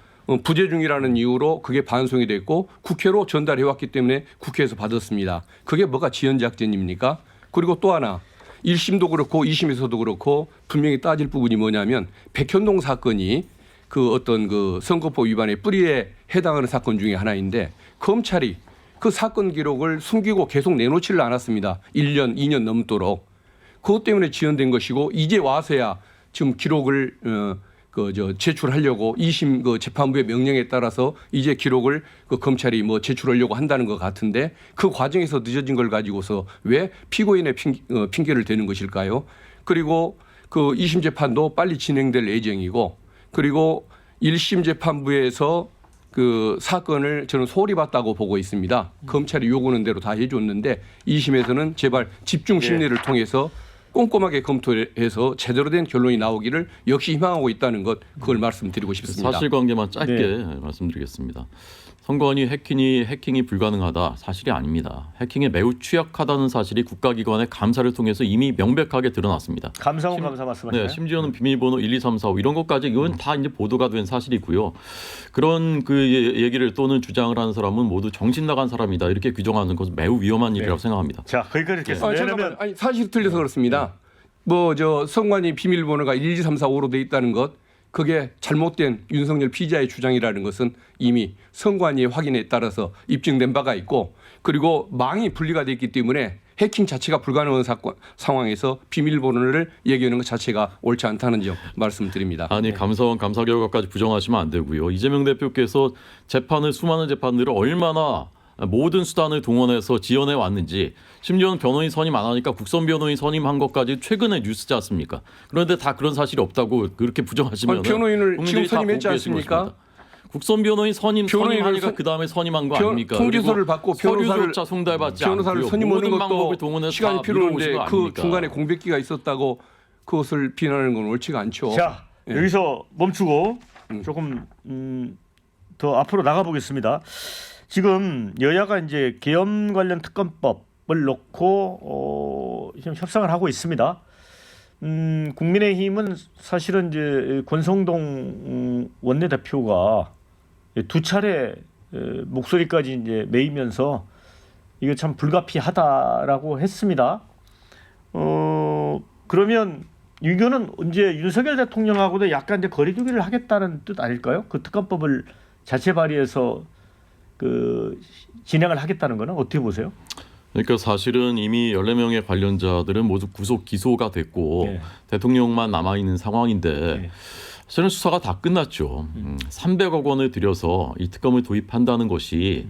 부재 중이라는 이유로 그게 반송이 됐고 국회로 전달해왔기 때문에 국회에서 받았습니다. 그게 뭐가 지연작전입니까? 그리고 또 하나 1심도 그렇고 2심에서도 그렇고 분명히 따질 부분이 뭐냐면 백현동 사건이 그 어떤 그 선거법 위반의 뿌리에 해당하는 사건 중에 하나인데 검찰이 그 사건 기록을 숨기고 계속 내놓지를 않았습니다. 1년, 2년 넘도록. 그것 때문에 지연된 것이고 이제 와서야 지금 기록을 제출하려고 2심 그 재판부의 명령에 따라서 이제 기록을 그 검찰이 뭐 제출하려고 한다는 것 같은데 그 과정에서 늦어진 걸 가지고서 왜 피고인의 핑계를 대는 것일까요? 그리고 그 2심 재판도 빨리 진행될 예정이고 그리고 1심 재판부에서 그 사건을 저는 소홀히 봤다고 보고 있습니다. 검찰이 요구하는 대로 다 해줬는데 2심에서는 제발 집중 심리를 통해서 꼼꼼하게 검토해서 제대로 된 결론이 나오기를 역시 희망하고 있다는 것 그걸 말씀드리고 싶습니다. 사실관계만 짧게 네. 말씀드리겠습니다. 선관위 해킹이 불가능하다 사실이 아닙니다. 해킹에 매우 취약하다는 사실이 국가기관의 감사를 통해서 이미 명백하게 드러났습니다. 감사원 감사 말씀하시나요? 네, 심지어는 비밀번호 1, 2, 3, 4, 5 이런 것까지 이건 다 이제 보도가 된 사실이고요. 그런 그 얘기를 또는 주장을 하는 사람은 모두 정신 나간 사람이다 이렇게 규정하는 것은 매우 위험한 일이라고 생각합니다. 자, 거기까지 듣겠습니다. 잠깐만. 아니, 사실이 틀려서 그렇습니다. 뭐 선관위 비밀번호가 1, 2, 3, 4, 5로 돼 있다는 것 그게 잘못된 윤석열 피의자의 주장이라는 것은 이미 선관위의 확인에 따라서 입증된 바가 있고 그리고 망이 분리가 돼 있기 때문에 해킹 자체가 불가능한 상황에서 비밀번호를 얘기하는 것 자체가 옳지 않다는 점 말씀드립니다. 아니 감사원 감사 결과까지 부정하시면 안 되고요. 이재명 대표께서 수많은 재판들을 얼마나 모든 수단을 동원해서 지원해 왔는지 심지어는 변호인 선임 안 하니까 국선 변호인 선임한 것까지 최근에 뉴스지 않습니까? 그런데 다 그런 사실이 없다고 그렇게 부정하시면 변호인을 지금 선임했지 않습니까? 국선 변호인 선임하니까 그 다음에 선임한 거 아닙니까? 통지서를 받고 서류조차 송달받지 변호사를 않고요. 선임하는 모든 것도 방법을 동원해서 시간이 다 필요한데 밀어오신 거 그 아닙니까? 중간에 공백기가 있었다고 그것을 비난하는 건 옳지가 않죠. 자, 여기서 멈추고 조금 더 앞으로 나가 보겠습니다. 지금 여야가 이제 계엄 관련 특검법을 놓고 지금 협상을 하고 있습니다. 국민의힘은 사실은 이제 권성동 원내대표가 두 차례 목소리까지 이제 메이면서 이거 참 불가피하다라고 했습니다. 그러면 이거는 이제 윤석열 대통령하고도 약간 이제 거리두기를 하겠다는 뜻 아닐까요? 그 특검법을 자체 발의해서 그 진행을 하겠다는 거는 어떻게 보세요? 그러니까 사실은 이미 14명의 관련자들은 모두 구속 기소가 됐고 예. 대통령만 남아 있는 상황인데 예. 사실은 수사가 다 끝났죠. 300억 원을 들여서 이 특검을 도입한다는 것이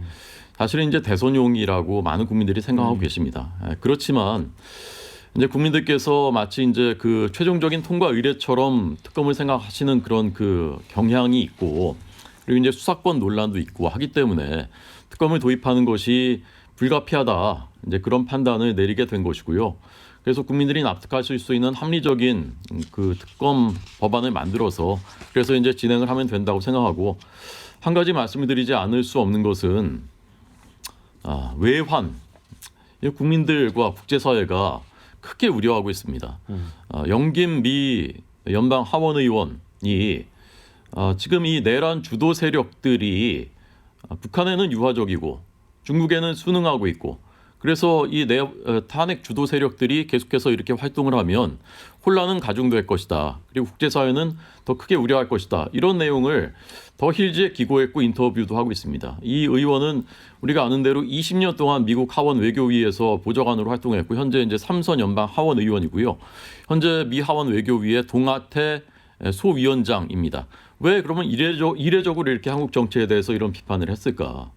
사실은 이제 대선용이라고 많은 국민들이 생각하고 계십니다. 그렇지만 이제 국민들께서 마치 이제 그 최종적인 통과 의례처럼 특검을 생각하시는 그런 그 경향이 있고 그리고 이제 수사권 논란도 있고 하기 때문에 특검을 도입하는 것이 불가피하다 이제 그런 판단을 내리게 된 것이고요. 그래서 국민들이 납득하실 수 있는 합리적인 그 특검 법안을 만들어서 그래서 이제 진행을 하면 된다고 생각하고 한 가지 말씀을 드리지 않을 수 없는 것은 외환 국민들과 국제사회가 크게 우려하고 있습니다. 영김 미 연방 하원 의원이 지금 이 내란 주도 세력들이 북한에는 유화적이고 중국에는 순응하고 있고 그래서 이 탄핵 주도 세력들이 계속해서 이렇게 활동을 하면 혼란은 가중될 것이다. 그리고 국제사회는 더 크게 우려할 것이다. 이런 내용을 더 힐즈에 기고했고 인터뷰도 하고 있습니다. 이 의원은 우리가 아는 대로 20년 동안 미국 하원 외교위에서 보좌관으로 활동했고 현재 이제 3선 연방 하원 의원이고요. 현재 미 하원 외교위의 동아태 소위원장입니다. 왜 그러면 이례적으로 이렇게 한국 정치에 대해서 이런 비판을 했을까?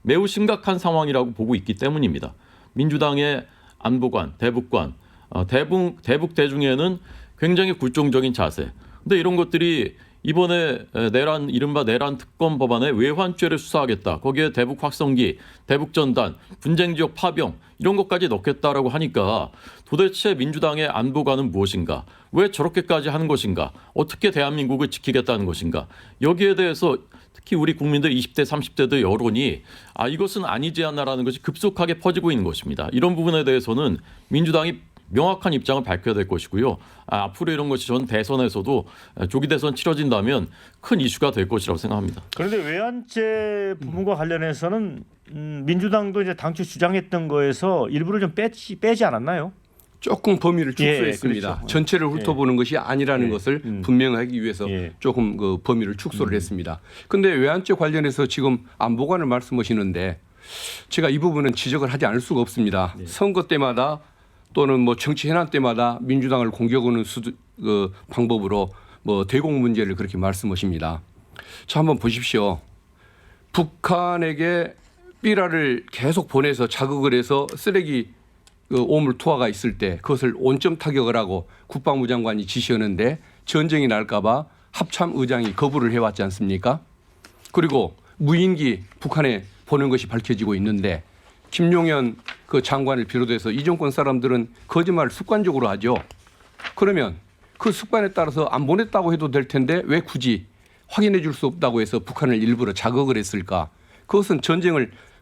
매우 심각한 상황이라고 보고 있기 때문입니다. 민주당의 안보관, 대북관, 대북 대중에는 굉장히 굴종적인 자세. 근데 이런 것들이 이번에 이른바 내란 특검 법안에 외환죄를 수사하겠다. 거기에 대북 확성기, 대북 전단, 분쟁 지역 파병 이런 것까지 넣겠다라고 하니까 도대체 민주당의 안보관은 무엇인가? 왜 저렇게까지 하는 것인가? 어떻게 대한민국을 지키겠다는 것인가? 여기에 대해서 특히 우리 국민들 20대, 30대들 여론이 이것은 아니지 않나라는 것이 급속하게 퍼지고 있는 것입니다. 이런 부분에 대해서는 민주당이 명확한 입장을 밝혀야 될 것이고요. 앞으로 이런 것이 전 대선에서도 조기 대선 치러진다면 큰 이슈가 될 것이라고 생각합니다. 그런데 외환죄 부분과 관련해서는 민주당도 이제 당초 주장했던 거에서 일부를 좀 빼지 않았나요? 조금 범위를 축소했습니다. 그렇죠. 전체를 훑어보는 것이 아니라는 것을 분명하기 위해서 조금 그 범위를 축소를 했습니다. 그런데 외환죄 관련해서 지금 안보관을 말씀하시는데 제가 이 부분은 지적을 하지 않을 수가 없습니다. 선거 때마다 또는 뭐 정치 현안 때마다 민주당을 공격하는 방법으로 뭐 대공 문제를 그렇게 말씀하십니다. 자, 한번 보십시오. 북한에게 삐라를 계속 보내서 자극을 해서 쓰레기 오물 투하가 있을 때 그것을 원점 타격을 하고 국방부 장관이 지시하는데 전쟁이 날까봐 합참 의장이 거부를 해왔지 않습니까? 그리고 무인기 북한에 보낸 것이 밝혀지고 있는데 김용현 그 장관을 비롯해서 이 정권 사람들은 거짓말을 습관적으로 하죠. 그러면 그 습관에 따라서 안 보냈다고 해도 될 텐데 왜 굳이 확인해 줄 수 없다고 해서 북한을 일부러 자극을 했을까? 그것은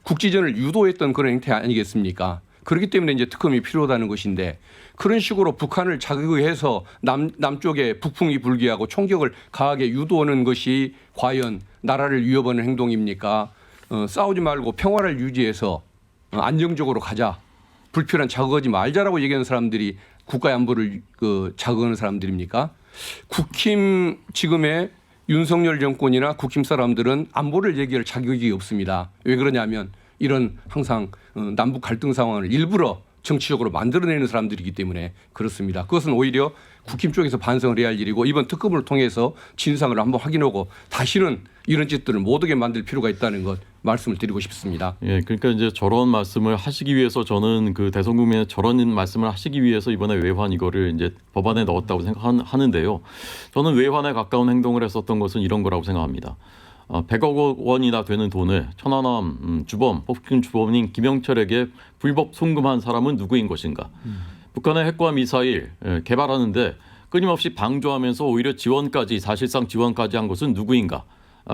국지전을 유도했던 그런 행태 아니겠습니까? 그렇기 때문에 이제 특검이 필요하다는 것인데 그런 식으로 북한을 자극해서 남쪽에 북풍이 불기하고 총격을 가하게 유도하는 것이 과연 나라를 위협하는 행동입니까? 싸우지 말고 평화를 유지해서 안정적으로 가자. 불필요한 자극하지 말자라고 얘기하는 사람들이 국가의 안보를 자극하는 사람들입니까? 국힘 지금의 윤석열 정권이나 국힘 사람들은 안보를 얘기할 자격이 없습니다. 왜 그러냐면 이런 항상 남북 갈등 상황을 일부러 정치적으로 만들어내는 사람들이기 때문에 그렇습니다. 그것은 오히려 국힘 쪽에서 반성을 해야 할 일이고 이번 특검을 통해서 진상을 한번 확인하고 다시는 이런 짓들을 못 하게 만들 필요가 있다는 것 말씀을 드리고 싶습니다. 예, 그러니까 이제 저런 말씀을 하시기 위해서 저는 그 대선 국민에 저런 말씀을 하시기 위해서 이번에 외환 이거를 이제 법안에 넣었다고 생각하는데요. 저는 외환에 가까운 행동을 했었던 것은 이런 거라고 생각합니다. 100억 원이나 되는 돈을 천안함 주범, 폭행 주범인 김영철에게 불법 송금한 사람은 누구인 것인가? 북한의 핵과 미사일 개발하는데 끊임없이 방조하면서 오히려 사실상 지원까지 한 것은 누구인가?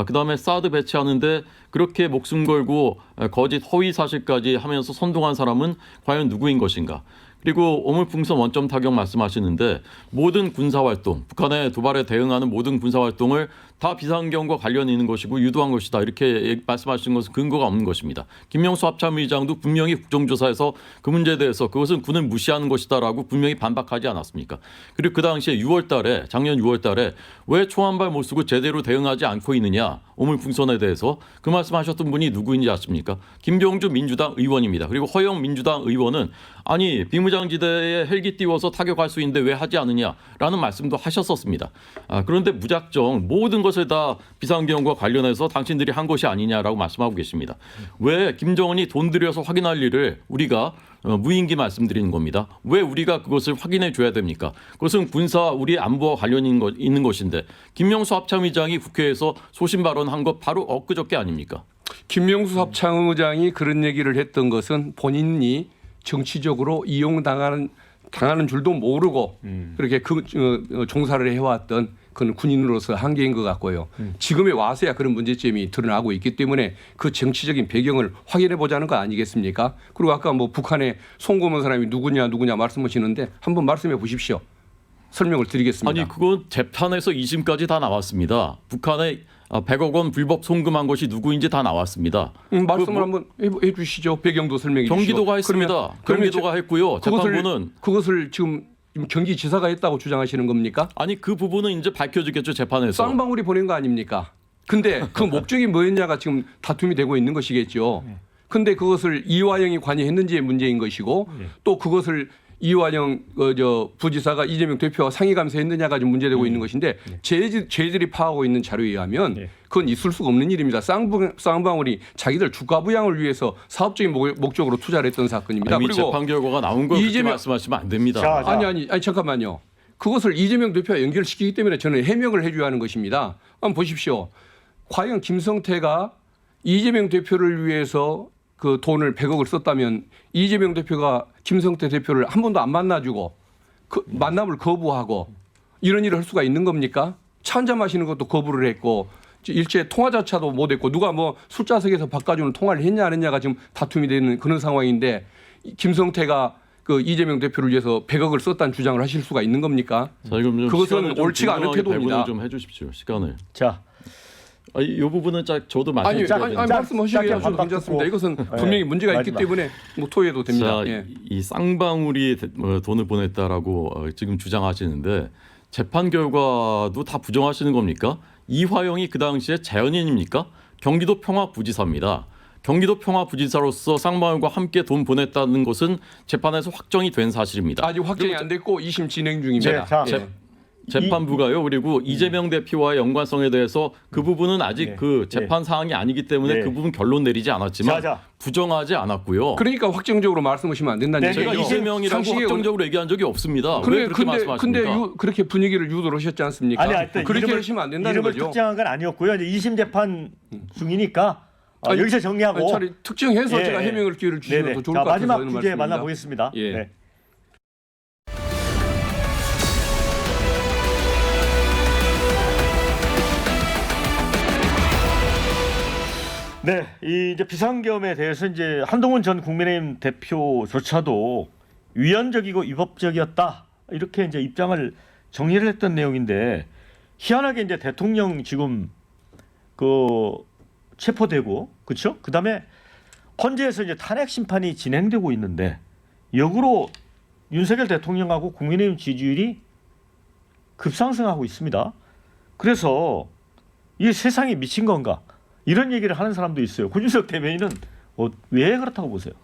그다음에 사드 배치하는데 그렇게 목숨 걸고 거짓 허위 사실까지 하면서 선동한 사람은 과연 누구인 것인가? 그리고 오물풍선 원점 타격 말씀하시는데 모든 군사활동, 북한의 도발에 대응하는 모든 군사활동을 다 비상경과 관련이 있는 것이고 유도한 것이다. 이렇게 말씀하시는 것은 근거가 없는 것입니다. 김명수 합참의장도 분명히 국정조사에서 그 문제에 대해서 그것은 군을 무시하는 것이다라고 분명히 반박하지 않았습니까? 그리고 그 당시에 6월 달에 작년 6월 달에 왜 총한발 못 쓰고 제대로 대응하지 않고 있느냐 오물풍선에 대해서 그 말씀하셨던 분이 누구인지 아십니까? 김병주 민주당 의원입니다. 그리고 허영 민주당 의원은 아니 비무장지대에 헬기 띄워서 타격할 수 있는데 왜 하지 않느냐라는 말씀도 하셨었습니다. 그런데 무작정 모든 것을 다 비상경과 관련해서 당신들이 한 것이 아니냐라고 말씀하고 계십니다. 왜 김정은이 돈 들여서 확인할 일을 우리가 무인기 말씀드리는 겁니다. 왜 우리가 그것을 확인해 줘야 됩니까? 그것은 군사 우리 안보와 관련이 있는 것인데 김명수 합참의장이 국회에서 소신 발언한 것 바로 엊그저께 아닙니까? 김명수 합참의장이 그런 얘기를 했던 것은 본인이 정치적으로 이용당하는 줄도 모르고 그렇게 종사를 해왔던 그런 군인으로서 한계인 것 같고요. 지금에 와서야 그런 문제점이 드러나고 있기 때문에 그 정치적인 배경을 확인해 보자는 거 아니겠습니까? 그리고 아까 뭐 북한에 송금한 사람이 누구냐 말씀하시는데 한번 말씀해 보십시오. 설명을 드리겠습니다. 아니 그건 재판에서 2심까지 다 나왔습니다. 북한에 100억 원 불법 송금한 것이 누구인지 다 나왔습니다. 말씀을 한번 해 주시죠. 배경도 설명해 주시죠. 경기도가 했습니다. 경기도가 했고요. 재판부는 그것을 지금 경기지사가 했다고 주장하시는 겁니까? 아니 그 부분은 이제 밝혀지겠죠 재판에서. 쌍방울이 보낸 거 아닙니까? 근데 그 목적이 뭐였냐가 지금 다툼이 되고 있는 것이겠죠. 근데 그것을 이화영이 관여했는지의 문제인 것이고 또 그것을 이화영 부지사가 이재명 대표와 상의 감사했느냐가 좀 문제되고 있는 것인데 저희들이 파악하고 있는 자료에 의하면 그건 있을 수가 없는 일입니다. 쌍방울이 자기들 주가 부양을 위해서 사업적인 목적으로 투자를 했던 사건입니다. 이미 그리고 재판 결과가 나온 걸 그렇게 말씀하시면 안 됩니다. 자, 아니 잠깐만요. 그것을 이재명 대표와 연결시키기 때문에 저는 해명을 해줘야 하는 것입니다. 한번 보십시오. 과연 김성태가 이재명 대표를 위해서 그 돈을 100억을 썼다면 이재명 대표가 김성태 대표를 한 번도 안 만나주고 그 만남을 거부하고 이런 일을 할 수가 있는 겁니까? 차 한잔 마시는 것도 거부를 했고 일체 통화조차도 못했고 누가 뭐 술자석에서 바꿔주는 통화를 했냐 안 했냐가 지금 다툼이 되는 그런 상황인데 김성태가 그 이재명 대표를 위해서 100억을 썼다는 주장을 하실 수가 있는 겁니까? 자, 그럼 그것은 옳지가 않은 태도입니다. 좀 해주십시오. 시간을. 자, 이 부분은 저도 아니 말씀드려야 말씀하시게요. 저도 괜찮습니다. 이것은 분명히 문제가 있기 마지막. 때문에 뭐 토의해도 됩니다. 자, 예. 이 쌍방울이 돈을 보냈다라고 지금 주장하시는데 재판 결과도 다 부정하시는 겁니까? 이화영이 그 당시에 자연인입니까? 경기도 평화부지사입니다. 경기도 평화부지사로서 쌍방울과 함께 돈 보냈다는 것은 재판에서 확정이 된 사실입니다. 아직 확정이 안 됐고 2심 진행 중입니다. 자, 예. 재판부가요. 그리고 이재명 대표와의 연관성에 대해서 그 부분은 아직 그 재판 사항이 아니기 때문에 그 부분 결론 내리지 않았지만 부정하지 않았고요. 그러니까 확정적으로 말씀하시면 안 된다는 제가 얘기죠. 이재명이라고 확정적으로 얘기한 적이 없습니다. 왜 그렇게 말씀하십니까? 근데 그렇게 분위기를 유도를 하셨지 않습니까? 하여튼 그렇게 하시면 안 된다는 이름을 거죠. 특정한 건 아니었고요. 이제 2심 재판 중이니까 여기서 정리하고 차라리 특정해서 제가 해명을 기회를 주시면 더 좋을 것 같아서 마지막 하는 주제 말씀입니다. 만나보겠습니다. 예. 네. 네, 이 이제 비상계엄에 대해서 이제 한동훈 전 국민의힘 대표조차도 위헌적이고 위법적이었다 이렇게 이제 입장을 정리를 했던 내용인데 희한하게 이제 대통령 지금 그 체포되고 그렇죠? 그다음에 헌재에서 이제 탄핵 심판이 진행되고 있는데 역으로 윤석열 대통령하고 국민의힘 지지율이 급상승하고 있습니다. 그래서 이 세상이 미친 건가? 이런 얘기를 하는 사람도 있어요. 권준석 대변인은 왜 그렇다고 보세요?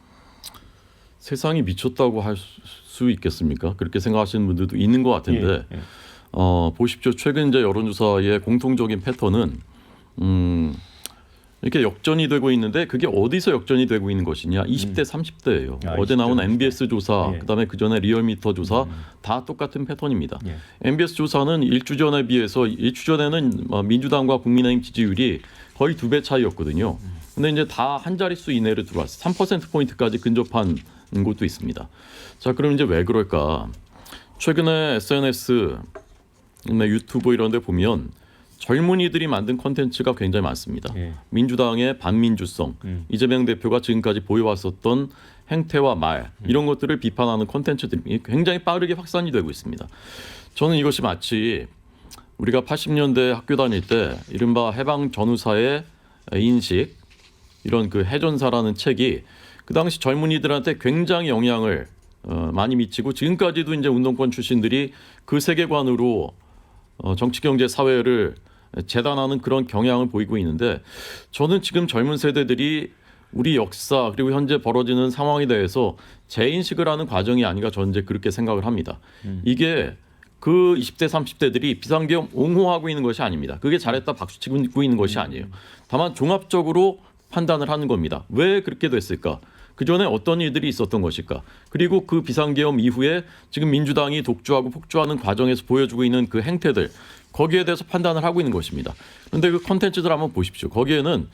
세상이 미쳤다고 할 수 있겠습니까? 그렇게 생각하시는 분들도 있는 것 같은데 보십시오. 최근 이제 여론조사의 공통적인 패턴은 이렇게 역전이 되고 있는데 그게 어디서 역전이 되고 있는 것이냐? 20대, 30대예요. 어제 나온 MBS 조사, 그다음에 그 전에 리얼미터 조사 다 똑같은 패턴입니다. MBS 조사는 1주 전에 비해서 1주 전에는 민주당과 국민의힘 지지율이 거의 2배 차이였거든요. 근데 이제 다 한 자릿수 이내로 들어왔어요. 3% 포인트까지 근접한 곳도 있습니다. 자, 그럼 이제 왜 그럴까? 최근에 SNS, 유튜브 이런 데 보면 젊은이들이 만든 콘텐츠가 굉장히 많습니다. 예. 민주당의 반민주성, 이재명 대표가 지금까지 보여왔었던 행태와 말 이런 것들을 비판하는 콘텐츠들이 굉장히 빠르게 확산이 되고 있습니다. 저는 이것이 마치 우리가 80년대 학교 다닐 때 이른바 해방 전후사의 인식 이런 그 해전사라는 책이 그 당시 젊은이들한테 굉장히 영향을 많이 미치고 지금까지도 이제 운동권 출신들이 그 세계관으로 정치, 경제, 사회를 재단하는 그런 경향을 보이고 있는데 저는 지금 젊은 세대들이 우리 역사 그리고 현재 벌어지는 상황에 대해서 재인식을 하는 과정이 아닌가 저는 이제 그렇게 생각을 합니다. 이게 그 20대, 30대들이 비상계엄 옹호하고 있는 것이 아닙니다. 그게 잘했다 박수치고 있는 것이 아니에요. 다만 종합적으로 판단을 하는 겁니다. 왜 그렇게 됐을까? 그 전에 어떤 일들이 있었던 것일까? 그리고 그 비상계엄 이후에 지금 민주당이 독주하고 폭주하는 과정에서 보여주고 있는 그 행태들 거기에 대해서 판단을 하고 있는 것입니다. 그런데 그 콘텐츠들 한번 보십시오. 거기에는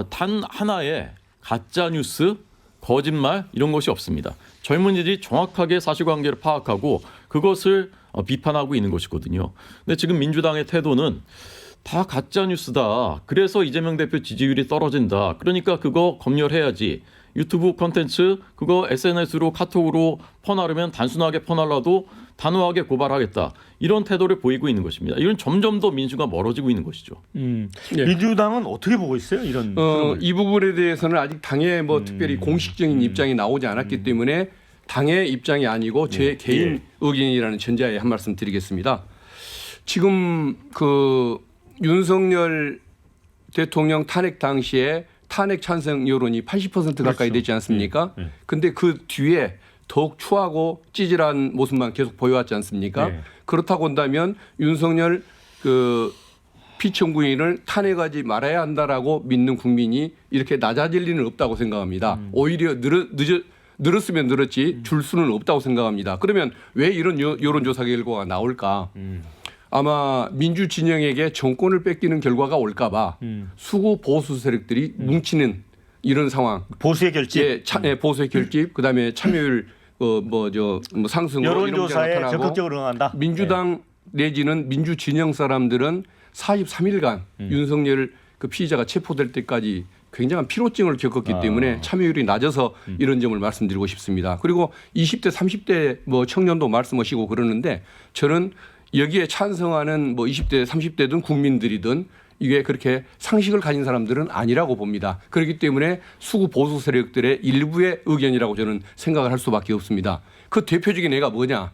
단 하나의 가짜 뉴스, 거짓말 이런 것이 없습니다. 젊은이들이 정확하게 사실관계를 파악하고 그것을 비판하고 있는 것이거든요. 근데 지금 민주당의 태도는 다 가짜 뉴스다. 그래서 이재명 대표 지지율이 떨어진다. 그러니까 그거 검열해야지. 유튜브 콘텐츠 그거 SNS로 카톡으로 퍼나르면 단순하게 퍼날라도 단호하게 고발하겠다. 이런 태도를 보이고 있는 것입니다. 이건 점점 더 민주가 멀어지고 있는 것이죠. 예. 민주당은 어떻게 보고 있어요? 이런 이 부분에 대해서는 아직 당의 뭐 특별히 공식적인 입장이 나오지 않았기 때문에 당의 입장이 아니고 제 개인 의견이라는 전제하에 한 말씀 드리겠습니다. 지금 그 윤석열 대통령 탄핵 당시에 탄핵 찬성 여론이 80% 가까이 되지 않습니까? 근데 그 뒤에 더욱 추하고 찌질한 모습만 계속 보여왔지 않습니까? 그렇다고 한다면 윤석열 그 피청구인을 탄핵하지 말아야 한다라고 믿는 국민이 이렇게 낮아질 리는 없다고 생각합니다. 오히려 늘었으면 늘었지 줄 수는 없다고 생각합니다. 그러면 왜 이런 여론조사 결과가 나올까? 아마 민주 진영에게 정권을 뺏기는 결과가 올까 봐 수구 보수 세력들이 뭉치는 이런 상황. 보수의 결집. 보수의 결집, 그다음에 참여율 상승으로 여론조사에 이런 게 나타나고 적극적으로 응한다. 민주당 내지는 민주 진영 사람들은 43일간 윤석열 그 피의자가 체포될 때까지 굉장한 피로증을 겪었기 때문에 참여율이 낮아서 이런 점을 말씀드리고 싶습니다. 그리고 20대, 30대 뭐 청년도 말씀하시고 그러는데 저는 여기에 찬성하는 뭐 20대, 30대든 국민들이든 이게 그렇게 상식을 가진 사람들은 아니라고 봅니다. 그렇기 때문에 수구 보수 세력들의 일부의 의견이라고 저는 생각을 할 수밖에 없습니다. 그 대표적인 예가 뭐냐?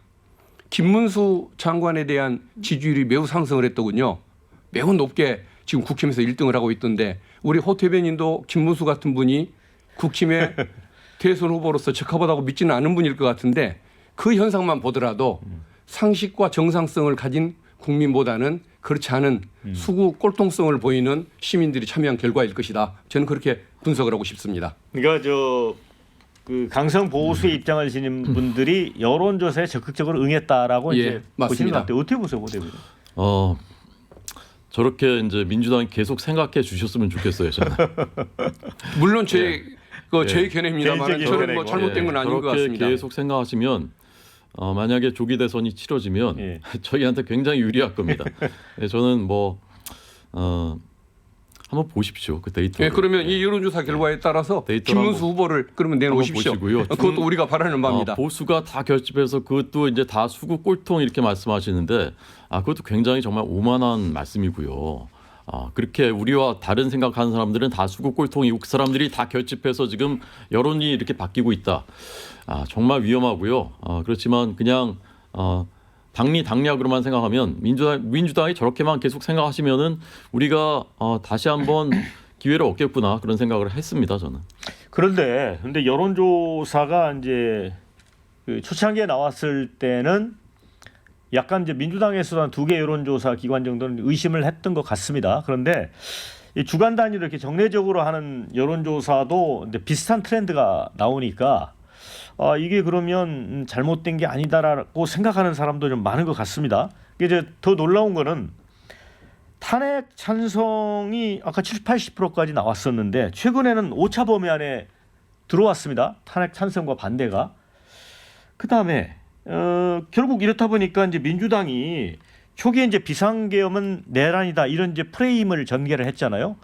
김문수 장관에 대한 지지율이 매우 상승을 했더군요. 매우 높게 지금 국힘에서 1등을 하고 있던데 우리 호 대변인도 김문수 같은 분이 국힘의 대선 후보로서 적합하다고 믿지는 않은 분일 것 같은데 그 현상만 보더라도 상식과 정상성을 가진 국민보다는 그렇지 않은 수구 꼴통성을 보이는 시민들이 참여한 결과일 것이다. 저는 그렇게 분석을 하고 싶습니다. 그러니까 그 강성 보수의 입장을 지닌 분들이 여론조사에 적극적으로 응했다라고 이제 보시는 맞습니다. 것 같아요. 어떻게 보세요, 고대변인? 저렇게 이제 민주당이 계속 생각해 주셨으면 좋겠어요, 저는. 물론 제 견해입니다만 개인적인 저는 뭐 견해고. 잘못된 건 아닌 것 저렇게 같습니다. 계속 생각하시면 만약에 조기 대선이 치러지면 저희한테 굉장히 유리할 겁니다. 저는 한번 보십시오. 그 데이터. 그러면 이 여론조사 결과에 따라서 데이터를 김문수 후보를 그러면 내놓으십시오. 보시고요. 그것도 우리가 바라는 바입니다. 보수가 다 결집해서 그것도 이제 다 수구 꼴통 이렇게 말씀하시는데 그것도 굉장히 정말 오만한 말씀이고요. 그렇게 우리와 다른 생각하는 사람들은 다 수구 꼴통이고 그 사람들이 다 결집해서 지금 여론이 이렇게 바뀌고 있다. 정말 위험하고요. 그렇지만 그냥 당리당략으로만 생각하면 민주당이 저렇게만 계속 생각하시면은 우리가 다시 한번 기회를 얻겠구나 그런 생각을 했습니다. 저는. 그런데 여론조사가 이제 그 초창기에 나왔을 때는 약간 이제 민주당에서도 한 2개 여론조사 기관 정도는 의심을 했던 것 같습니다. 그런데 이 주간 단위로 이렇게 정례적으로 하는 여론조사도 이제 비슷한 트렌드가 나오니까 이게 그러면 잘못된 게 아니다라고 생각하는 사람도 좀 많은 것 같습니다. 이제 더 놀라운 거는 탄핵 찬성이 아까 70, 80%까지 나왔었는데 최근에는 오차 범위 안에 들어왔습니다. 탄핵 찬성과 반대가. 그 다음에 결국 이렇다 보니까 이제 민주당이 초기에 이제 비상계엄은 내란이다 이런 이제 프레임을 전개를 했잖아요.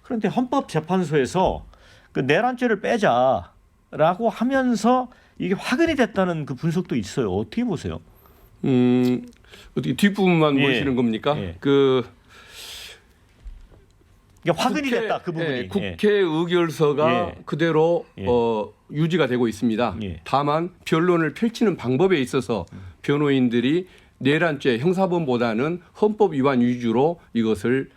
그런데 헌법재판소에서 그 내란죄를 빼자라고 하면서 이게 화근이 됐다는 그 분석도 있어요. 어떻게 보세요? 어떻게 뒷부분만 예. 보시는 겁니까? 예. 그 이게 화근이 됐다 그 부분이. 예, 국회 의결서가 예. 그대로 예. 유지가 되고 있습니다. 예. 다만 변론을 펼치는 방법에 있어서 변호인들이 내란죄 형사범보다는 헌법 위반 위주로 이것을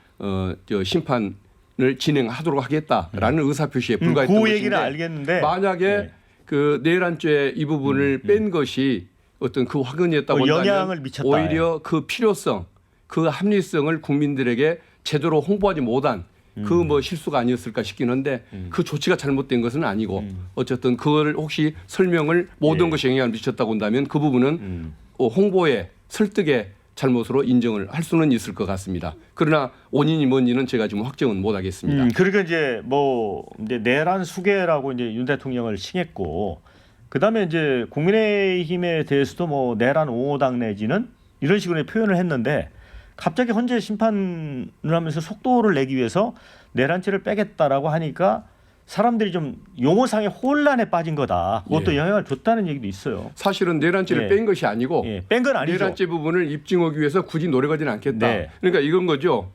심판을 진행하도록 하겠다라는 의사표시에 불과했던 그 것인데 얘기는 알겠는데 만약에 예. 그 내란죄 이 부분을 뺀 것이 어떤 그 화근이었다고 한다면 영향을 미쳤다. 오히려 그 필요성, 그 합리성을 국민들에게 제대로 홍보하지 못한 그 뭐 실수가 아니었을까 싶긴 한데 그 조치가 잘못된 것은 아니고 어쨌든 그걸 혹시 설명을 모든 예. 것이 영향을 미쳤다고 한다면 그 부분은 홍보에 설득의 잘못으로 인정을 할 수는 있을 것 같습니다. 그러나 원인이 뭔지는 제가 지금 확정은 못 하겠습니다. 그러니까 이제 뭐 이제 내란 수괴라고 이제 윤 대통령을 칭했고 그다음에 이제 국민의힘에 대해서도 뭐 내란 옹호당 내지는 이런 식으로 표현을 했는데 갑자기 헌재 심판을 하면서 속도를 내기 위해서 내란죄를 빼겠다라고 하니까 사람들이 좀 용어상의 혼란에 빠진 거다. 그것도 예. 영향을 줬다는 얘기도 있어요. 사실은 내란죄를 예. 뺀 것이 아니고 예, 뺀 건 아니죠. 내란죄 부분을 입증하기 위해서 굳이 노력하지는 않겠다. 네. 그러니까 이건 거죠.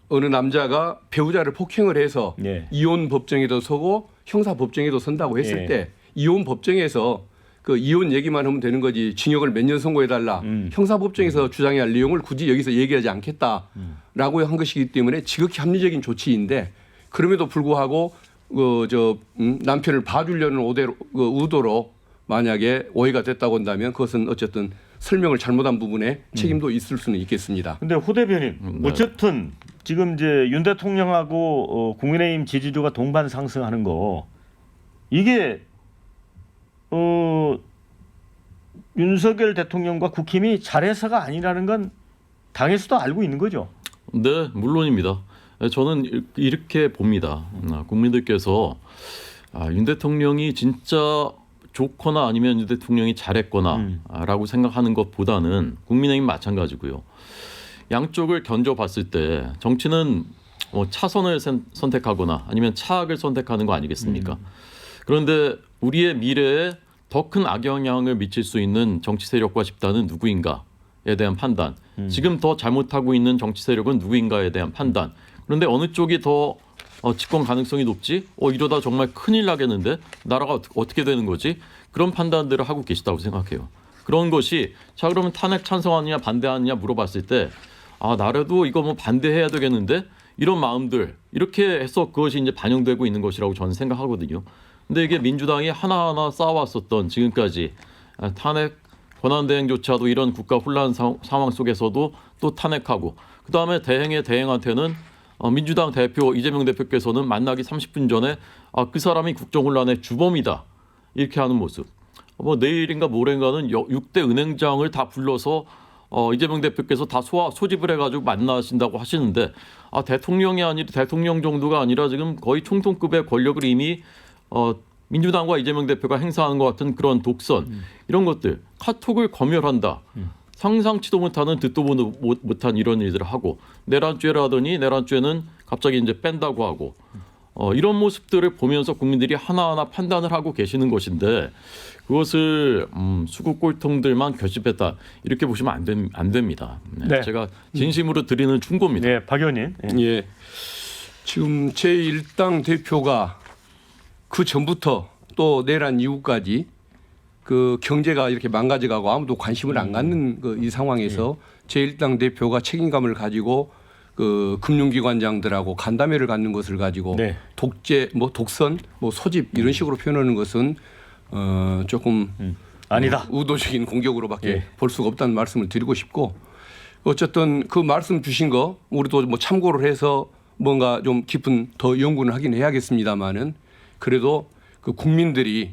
어느 남자가 배우자를 폭행을 해서 예. 이혼 법정에도 서고 형사 법정에도 선다고 했을 예. 때 이혼 법정에서 그 이혼 얘기만 하면 되는 거지 징역을 몇 년 선고해달라. 형사 법정에서 주장해야 할 내용을 굳이 여기서 얘기하지 않겠다라고 한 것이기 때문에 지극히 합리적인 조치인데 그럼에도 불구하고 남편을 봐주려는 의도로 만약에 오해가 됐다고 한다면 그것은 어쨌든 설명을 잘못한 부분에 책임도 있을 수는 있겠습니다. 근데 호 대변인 어쨌든 지금 이제 윤 대통령하고 국민의힘 지지도가 동반 상승하는 거 이게 윤석열 대통령과 국힘이 잘해서가 아니라는 건 당에서도 알고 있는 거죠. 네, 물론입니다. 저는 이렇게 봅니다. 국민들께서 윤 대통령이 진짜 좋거나 아니면 윤 대통령이 잘했거나라고 생각하는 것보다는 국민의힘 마찬가지고요. 양쪽을 견져봤을 때 정치는 차선을 선택하거나 아니면 차악을 선택하는 거 아니겠습니까? 그런데 우리의 미래에 더 큰 악영향을 미칠 수 있는 정치 세력과 집단은 누구인가에 대한 판단, 지금 더 잘못하고 있는 정치 세력은 누구인가에 대한 판단. 그런데 어느 쪽이 더 집권 가능성이 높지? 이러다 정말 큰일 나겠는데? 나라가 어떻게 되는 거지? 그런 판단들을 하고 계시다고 생각해요. 그런 것이 자 그러면 탄핵 찬성하느냐 반대하느냐 물어봤을 때 나라도 이거 뭐 반대해야 되겠는데? 이런 마음들 이렇게 해서 그것이 이제 반영되고 있는 것이라고 저는 생각하거든요. 근데 이게 민주당이 하나하나 쌓아왔었던 지금까지 탄핵 권한대행조차도 이런 국가 혼란 상황 속에서도 또 탄핵하고 그다음에 대행의 대행한테는 민주당 대표 이재명 대표께서는 만나기 30분 전에 그 사람이 국정혼란의 주범이다 이렇게 하는 모습. 내일인가 모레인가는 6대 은행장을 다 불러서 이재명 대표께서 다 소집을 해가지고 만나신다고 하시는데 대통령이 아니라 대통령 정도가 아니라 지금 거의 총통급의 권력을 이미 민주당과 이재명 대표가 행사하는 것 같은 그런 독선 이런 것들 카톡을 검열한다. 상상치도 못하는 듣도 못한 이런 일들을 하고 내란죄라더니 내란죄는 갑자기 이제 뺀다고 하고 이런 모습들을 보면서 국민들이 하나하나 판단을 하고 계시는 것인데 그것을 수구 꼴통들만 결집했다 이렇게 보시면 안 됩니다. 네. 제가 진심으로 드리는 충고입니다. 네, 박 의원님. 예. 지금 제1당 대표가 그 전부터 또 내란 이후까지 그 경제가 이렇게 망가져가고 아무도 관심을 안 갖는 이 상황에서 제1당 대표가 책임감을 가지고 그 금융기관장들하고 간담회를 갖는 것을 가지고 네. 독재, 독선, 소집 이런 식으로 표현하는 것은 조금 아니다. 의도적인 공격으로밖에 예. 볼 수가 없다는 말씀을 드리고 싶고 어쨌든 그 말씀 주신 거 우리도 참고를 해서 뭔가 좀 깊은 더 연구는 하긴 해야겠습니다만은 그래도 그 국민들이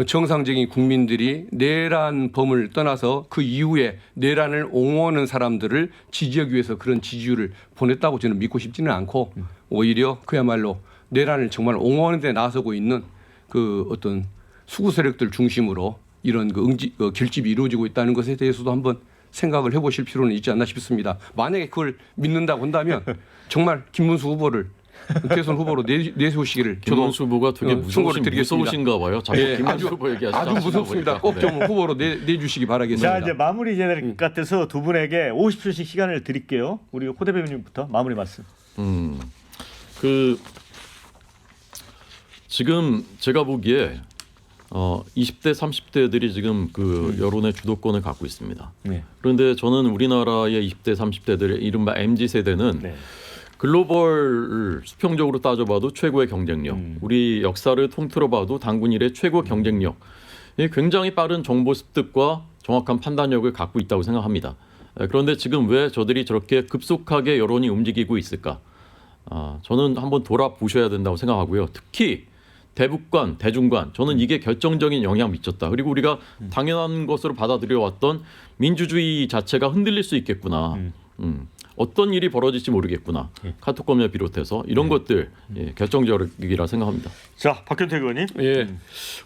정상적인 국민들이 내란범을 떠나서 그 이후에 내란을 옹호하는 사람들을 지지하기 위해서 그런 지지율을 보냈다고 저는 믿고 싶지는 않고 오히려 그야말로 내란을 정말 옹호하는 데 나서고 있는 그 어떤 수구 세력들 중심으로 이런 결집이 이루어지고 있다는 것에 대해서도 한번 생각을 해보실 필요는 있지 않나 싶습니다. 만약에 그걸 믿는다고 한다면 정말 김문수 후보를 대선 후보로 내세우시기를 저도 김문수 후보가 되게 충고를 드리겠습니다. 무서우신가 봐요. 자꾸 예, 김문수 후보 얘기하시죠. 아주 무섭습니다. 꼭 좀 후보로 내주시기 바라겠습니다. 자, 이제 마무리 해야 될 것 같아서 두 분에게 50초씩 시간을 드릴게요. 우리 호 대변인부터 마무리 말씀. 지금 제가 보기에 20대, 30대들이 지금 그 여론의 주도권을 갖고 있습니다. 네. 그런데 저는 우리나라의 20대, 30대들의 이른바 MZ 세대는 네. 글로벌 수평적으로 따져봐도 최고의 경쟁력, 우리 역사를 통틀어봐도 당군 이래 최고 경쟁력, 이 굉장히 빠른 정보 습득과 정확한 판단력을 갖고 있다고 생각합니다. 그런데 지금 왜 저들이 저렇게 급속하게 여론이 움직이고 있을까? 저는 한번 돌아보셔야 된다고 생각하고요. 특히 대북관, 대중관, 저는 이게 결정적인 영향을 미쳤다. 그리고 우리가 당연한 것으로 받아들여 왔던 민주주의 자체가 흔들릴 수 있겠구나. 어떤 일이 벌어질지 모르겠구나. 카톡검열 비롯해서 이런 것들 결정적이라 생각합니다. 자, 박현택 의원님. 예,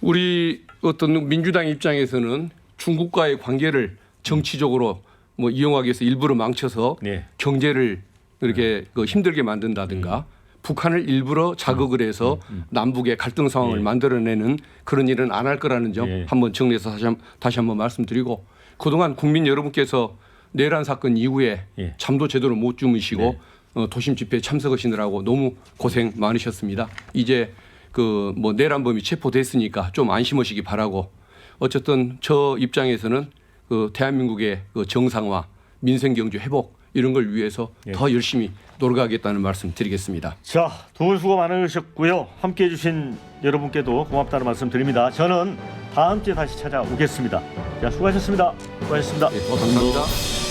우리 어떤 민주당 입장에서는 중국과의 관계를 정치적으로 뭐 이용하기 위해서 일부러 망쳐서 네. 경제를 이렇게 그 힘들게 만든다든가 북한을 일부러 자극을 해서 남북의 갈등 상황을 만들어내는 그런 일은 안 할 거라는 점 예. 한번 정리해서 다시 한번 말씀드리고 그동안 국민 여러분께서 내란 사건 이후에 예. 잠도 제대로 못 주무시고 도심 집회에 참석하시느라고 너무 고생 많으셨습니다. 이제 그 뭐 내란범이 체포됐으니까 좀 안심하시기 바라고 어쨌든 저 입장에서는 그 대한민국의 그 정상화, 민생 경제 회복 이런 걸 위해서 더 열심히 노력하겠다는 말씀 드리겠습니다. 자, 두 분 수고 많으셨고요. 함께해 주신 여러분께도 고맙다는 말씀 드립니다. 저는 다음 주에 다시 찾아오겠습니다. 자, 수고하셨습니다. 수고하셨습니다. 감사합니다.